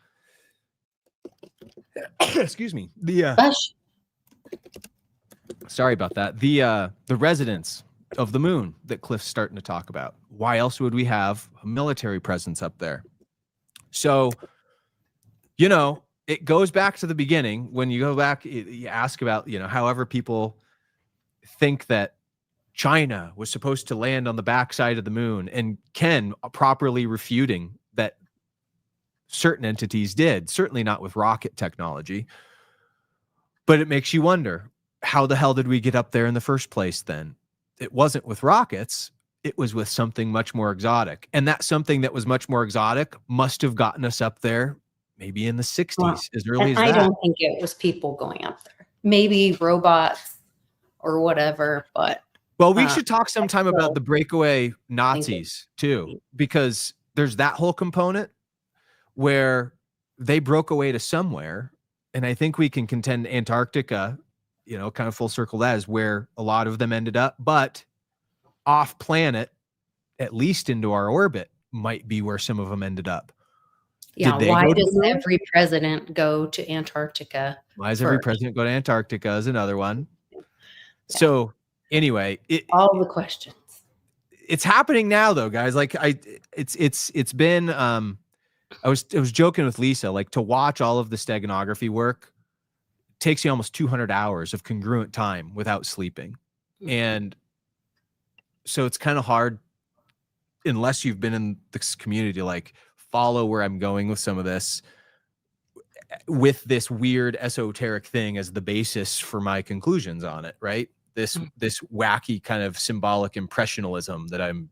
Excuse me. Sorry about that. The residents of the moon that Cliff's starting to talk about. Why else would we have a military presence up there? So, it goes back to the beginning. When you go back, you ask about, however people think that China was supposed to land on the backside of the moon, and Ken properly refuting that certain entities did, certainly not with rocket technology. But it makes you wonder, how the hell did we get up there in the first place then? It wasn't with rockets. It was with something much more exotic. And that something that was much more exotic must have gotten us up there maybe in the 60s, as early as that. I don't think it was people going up there. Maybe robots or whatever, but Well, we should talk sometime will. about the breakaway Nazis too, because there's that whole component where they broke away to somewhere. And I think we can contend Antarctica, kind of full circle, that is where a lot of them ended up, but off planet, at least into our orbit, might be where some of them ended up. Yeah. Did they Why go to does the moon? every president go to Antarctica? Why does every first? president go to Antarctica is another one. Yeah. So anyway, all the questions. It's happening now though, guys. Like it's been, I was joking with Lisa, like to watch all of the steganography work takes you almost 200 hours of congruent time without sleeping. Mm-hmm. And so it's kind of hard unless you've been in this community, like follow where I'm going with some of this, with this weird esoteric thing as the basis for my conclusions on it, right? This wacky kind of symbolic impressionism that I'm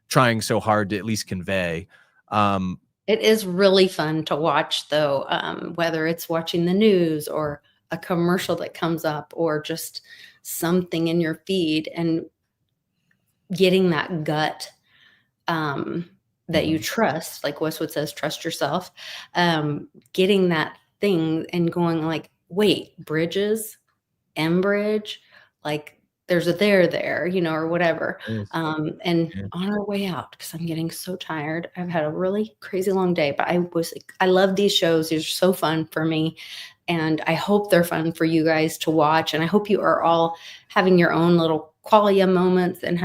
trying so hard to at least convey. It is really fun to watch though, whether it's watching the news or a commercial that comes up or just something in your feed and getting that gut that you trust, like Westwood says, trust yourself, getting that thing and going like, wait, bridges, Enbridge, like there's a there, or whatever. And on our way out, because I'm getting so tired, I've had a really crazy long day, but I love these shows. These are so fun for me. And I hope they're fun for you guys to watch. And I hope you are all having your own little qualia moments and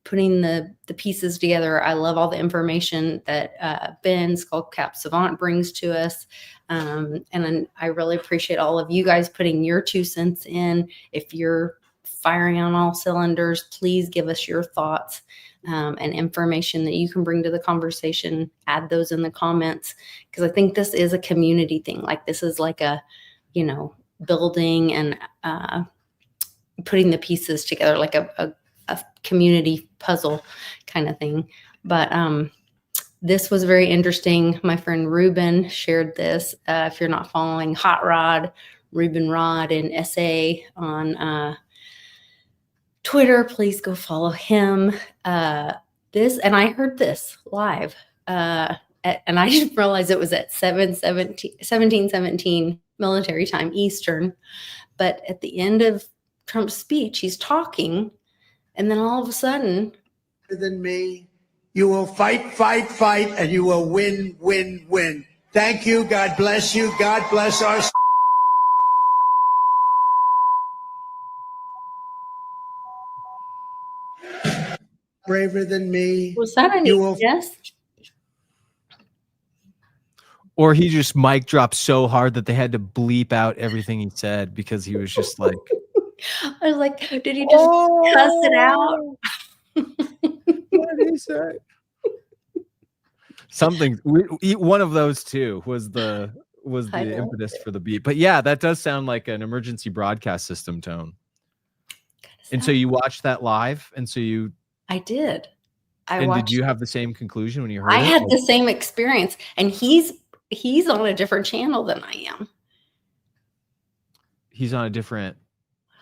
putting the pieces together. I love all the information that Ben Skullcap SaVant brings to us. And I really appreciate all of you guys putting your 2 cents in. If you're firing on all cylinders, please give us your thoughts and information that you can bring to the conversation. Add those in the comments, because I think this is a community thing. Like this is like a, building and putting the pieces together, like a community puzzle kind of thing. But this was very interesting. My friend Ruben shared this. If you're not following Hot Rod, Ruben Rod and SA on Twitter, please go follow him. And I heard this live, and I didn't realize it was at 1717 military time Eastern. But at the end of Trump's speech, he's talking, and then all of a sudden, than me, you will fight, and you will win, win, win. Thank you. God bless you. God bless our. Braver than me. Was that a yes? Or he just mic dropped so hard that they had to bleep out everything he said because he was just like. I was like, did he just cuss it out? What did he say? Something. One of those two was the impetus for the beat. But yeah, that does sound like an emergency broadcast system tone. And so you watched that live, and so you. I did. Did you have the same conclusion when you heard it? I had the same experience, and he's on a different channel than I am. He's on a different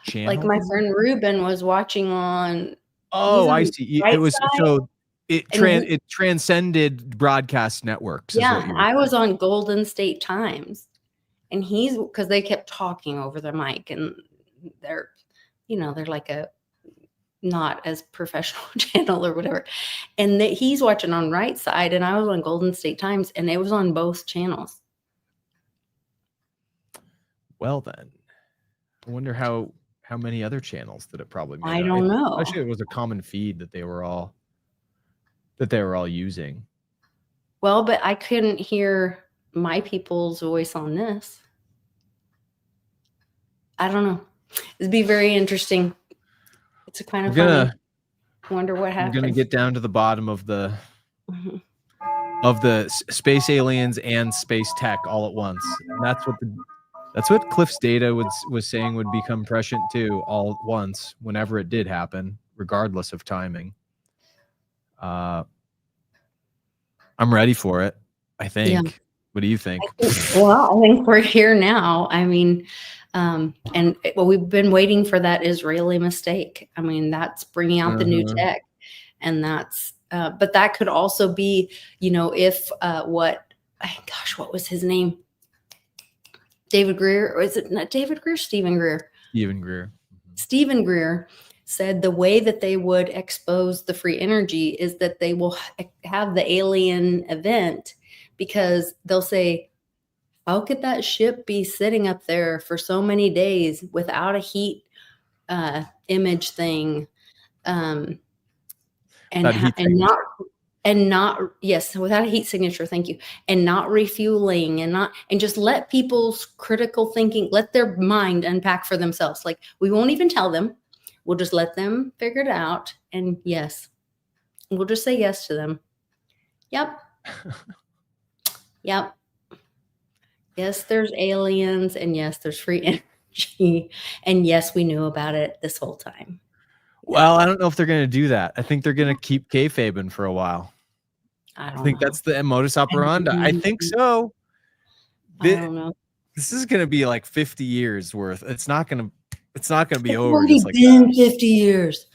channel. Like my friend Ruben was watching on. Oh, I see. It was so it transcended broadcast networks. Yeah, I was on Golden State Times, and because they kept talking over the mic, and they're like a not as professional channel or whatever, and he's watching on Right Side, and I was on Golden State Times, and it was on both channels. Well, then, I wonder how many other channels that it probably made. I don't know. Actually, it was a common feed that they were all using. Well, but I couldn't hear my people's voice on this. I don't know. It'd be very interesting. It's a kind of funny. Wonder what happens. I'm gonna get down to the bottom of the space aliens and space tech all at once. And that's what Cliff's data was saying would become prescient too, all at once, whenever it did happen, regardless of timing. I'm ready for it, I think. Yeah. What do you think? I think we're here now. I mean, And well, we've been waiting for that Israeli mistake. I mean, that's bringing out the new tech, and that's. But that could also be, if what was his name? David Greer, or is it not David Greer? Stephen Greer. Stephen Greer. Stephen Greer said the way that they would expose the free energy is that they will have the alien event, because they'll say, how could that ship be sitting up there for so many days without a heat image thing? And without a heat signature, thank you, and not refueling, and just let people's critical thinking, let their mind unpack for themselves. Like, we won't even tell them, we'll just let them figure it out. And yes, we'll just say yes to them. Yep. Yes, there's aliens, and yes, there's free energy, and yes, we knew about it this whole time. Well, I don't know if they're going to do that. I think they're going to keep kayfabing for a while. I think that's the modus operandi. I think so. I don't know. This is going to be like 50 years worth. It's not going to be over. It's already been 50 years.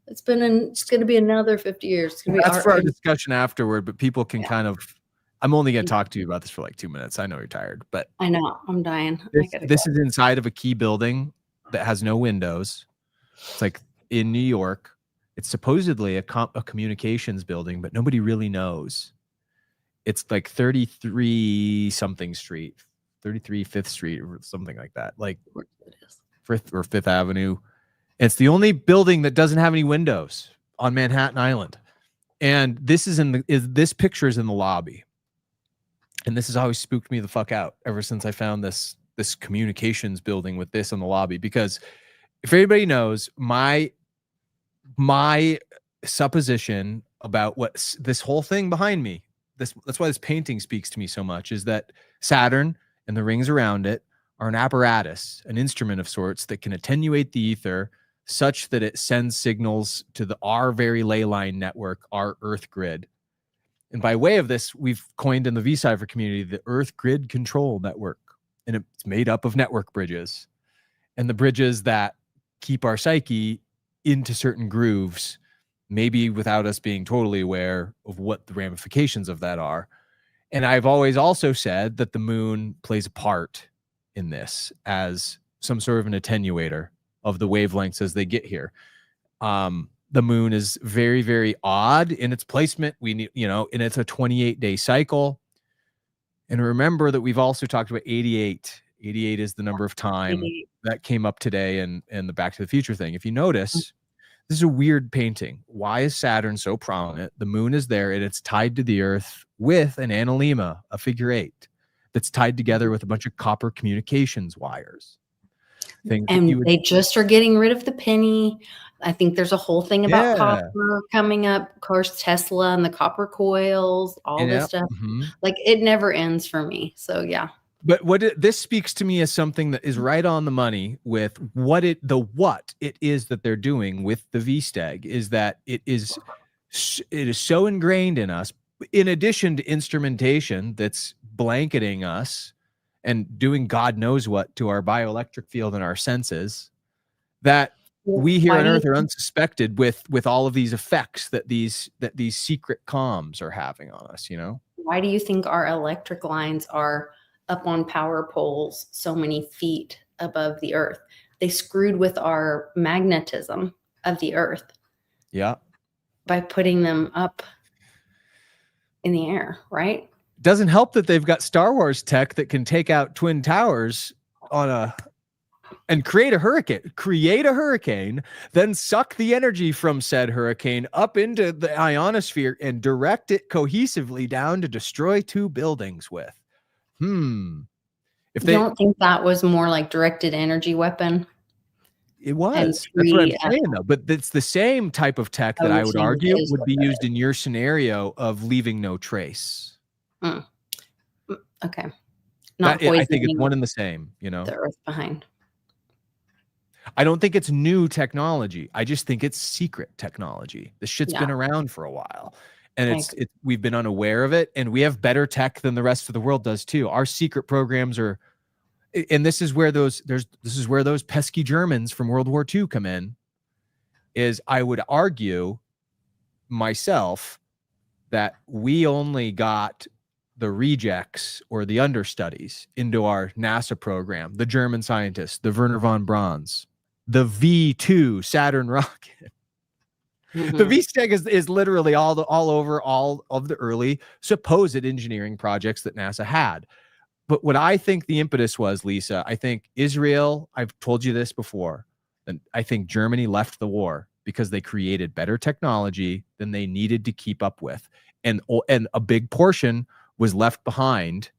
It's going to be another 50 years. That's for our discussion afterward, but people can kind of, I'm only going to talk to you about this for like 2 minutes. I know you're tired, but I know I'm dying. This is inside of a key building that has no windows. It's like in New York. It's supposedly a communications building, but nobody really knows. It's like 33 something street, 33 5th Street or something like that. Like 5th or 5th Avenue. It's the only building that doesn't have any windows on Manhattan Island. And this this picture is in the lobby. And this has always spooked me the fuck out ever since I found this communications building with this in the lobby. Because if anybody knows, my supposition about what this whole thing behind me, that's why this painting speaks to me so much, is that Saturn and the rings around it are an apparatus, an instrument of sorts that can attenuate the ether such that it sends signals to our very ley line network, our Earth grid. And by way of this, we've coined in the V-Cipher community the Earth Grid Control Network. And it's made up of network bridges. And the bridges that keep our psyche into certain grooves, maybe without us being totally aware of what the ramifications of that are. And I've always also said that the moon plays a part in this as some sort of an attenuator of the wavelengths as they get here. The moon is very, very odd in its placement. We need, and it's a 28-day cycle. And remember that we've also talked about 88. 88 is the number of time that came up today and the Back to the Future thing. If you notice, this is a weird painting. Why is Saturn so prominent? The moon is there, and it's tied to the Earth with an analemma, a figure 8, that's tied together with a bunch of copper communications wires. And they just are getting rid of the penny. I think there's a whole thing about copper coming up. Of course, Tesla and the copper coils, all this stuff. Like, it never ends for me. So, yeah. But this speaks to me as something that is right on the money with what it is that they're doing with the V-Steg, is that it is so ingrained in us, in addition to instrumentation that's blanketing us and doing God knows what to our bioelectric field and our senses, that we here on Earth are unsuspected with all of these effects that these secret comms are having on us, Why do you think our electric lines are up on power poles so many feet above the Earth? They screwed with our magnetism of the Earth. Yeah. By putting them up in the air, right? Doesn't help that they've got Star Wars tech that can take out twin towers and create a hurricane, then suck the energy from said hurricane up into the ionosphere and direct it cohesively down to destroy 2 buildings with. If they don't think that was more like directed energy weapon. It was. That's what I'm saying, though. But it's the same type of tech that I would argue would be used in your scenario of leaving no trace. Okay. I think it's one and the same, the Earth behind. I don't think it's new technology. I just think it's secret technology. This shit's been around for a while. And we've been unaware of it, and we have better tech than the rest of the world does too. Our secret programs are and this is where those pesky Germans from World War II come in, is I would argue myself that we only got the rejects or the understudies into our NASA program, the German scientists, the Werner von Braun's, the V2 Saturn rocket. Mhm. The V-Steg is literally all over all of the early supposed engineering projects that NASA had. But what I think the impetus was, Lisa, I think Israel, I've told you this before, and I think Germany left the war because they created better technology than they needed to keep up with. And a big portion was left behind.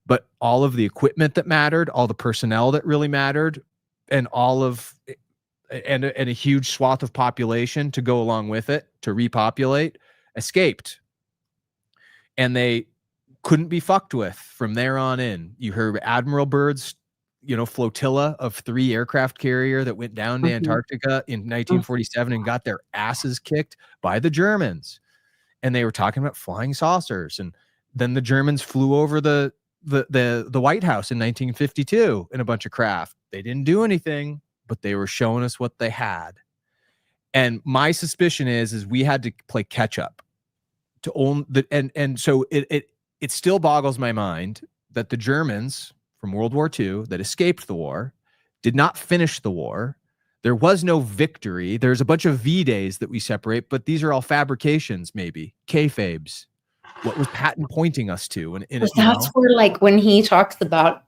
But all of the equipment that mattered, all the personnel that really mattered, and and a huge swath of population to go along with it, to repopulate, escaped. And they couldn't be fucked with from there on in. You heard Admiral Byrd's, flotilla of 3 aircraft carrier that went down to Antarctica in 1947 and got their asses kicked by the Germans. And they were talking about flying saucers. And then the Germans flew over the White House in 1952 in a bunch of craft. They didn't do anything, but they were showing us what they had. And my suspicion is we had to play catch up to own the, and so it still boggles my mind that the Germans from World War II that escaped the war did not finish the war. There was no victory. There's a bunch of V-days that we separate, but these are all fabrications, maybe kayfabes. What was Patton pointing us to? And that's where, like, when he talks about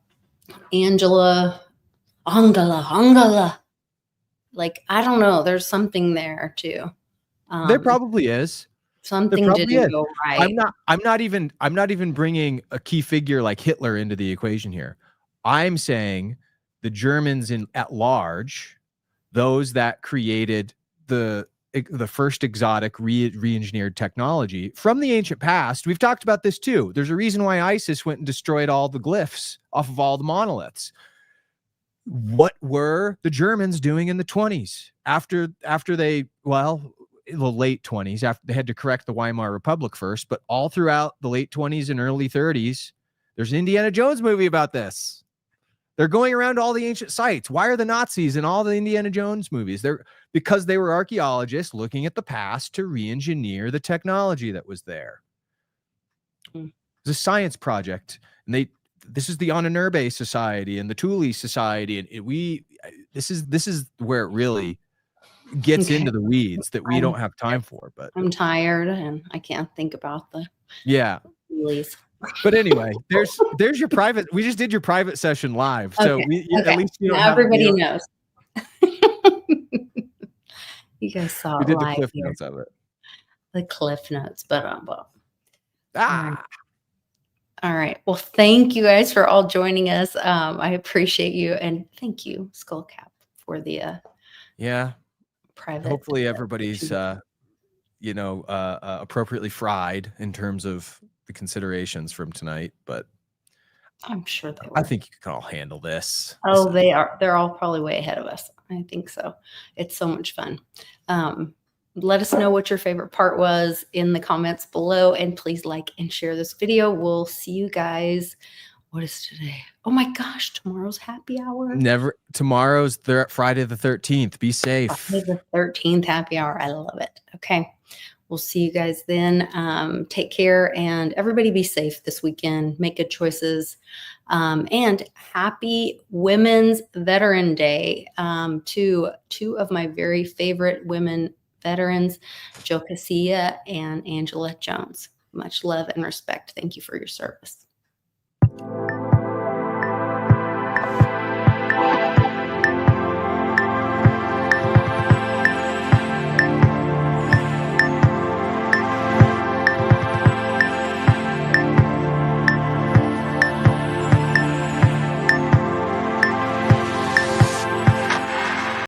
Angela, like, I don't know, there's something there too. There probably is. Something didn't go right. I'm not even bringing a key figure like Hitler into the equation here. I'm saying the Germans at large, those that created the first exotic re-engineered technology from the ancient past. We've talked about this too. There's a reason why ISIS went and destroyed all the glyphs off of all the monoliths. What were the Germans doing in the 20s after they, well, in the late 20s, after they had to correct the Weimar Republic first, but all throughout the late 20s and early 30s, there's an Indiana Jones movie about this. They're going around to all the ancient sites. Why are the Nazis in all the Indiana Jones movies? Because they were archaeologists looking at the past to re-engineer the technology that was there. It's a science project, and this is the Ahnenerbe Society and the Thule Society, and this is where it really gets into the weeds that we don't have time for. But I'm tired and I can't think about the Thules. But anyway, there's your private. We just did your private session live, so at least everybody knows. You guys saw we did live the cliff here. notes of it. The cliff notes, but Ah. All right. Well, thank you guys for all joining us. I appreciate you, and thank you, Skullcap, for the private. Hopefully, everybody's appropriately fried in terms of the considerations from tonight, but I'm sure they were. I think you can all handle this. Oh, they are. They're all probably way ahead of us. I think so. It's so much fun. Let us know what your favorite part was in the comments below, and please like and share this video. We'll see you guys. What is today? Oh my gosh, tomorrow's happy hour. Tomorrow's Friday the 13th. Be safe. Friday the 13th happy hour. I love it. Okay. We'll see you guys then. Take care, and everybody be safe this weekend. Make good choices. And happy Women's Veteran Day to two of my very favorite women veterans, Jill Casilla and Angela Jones. Much love and respect. Thank you for your service.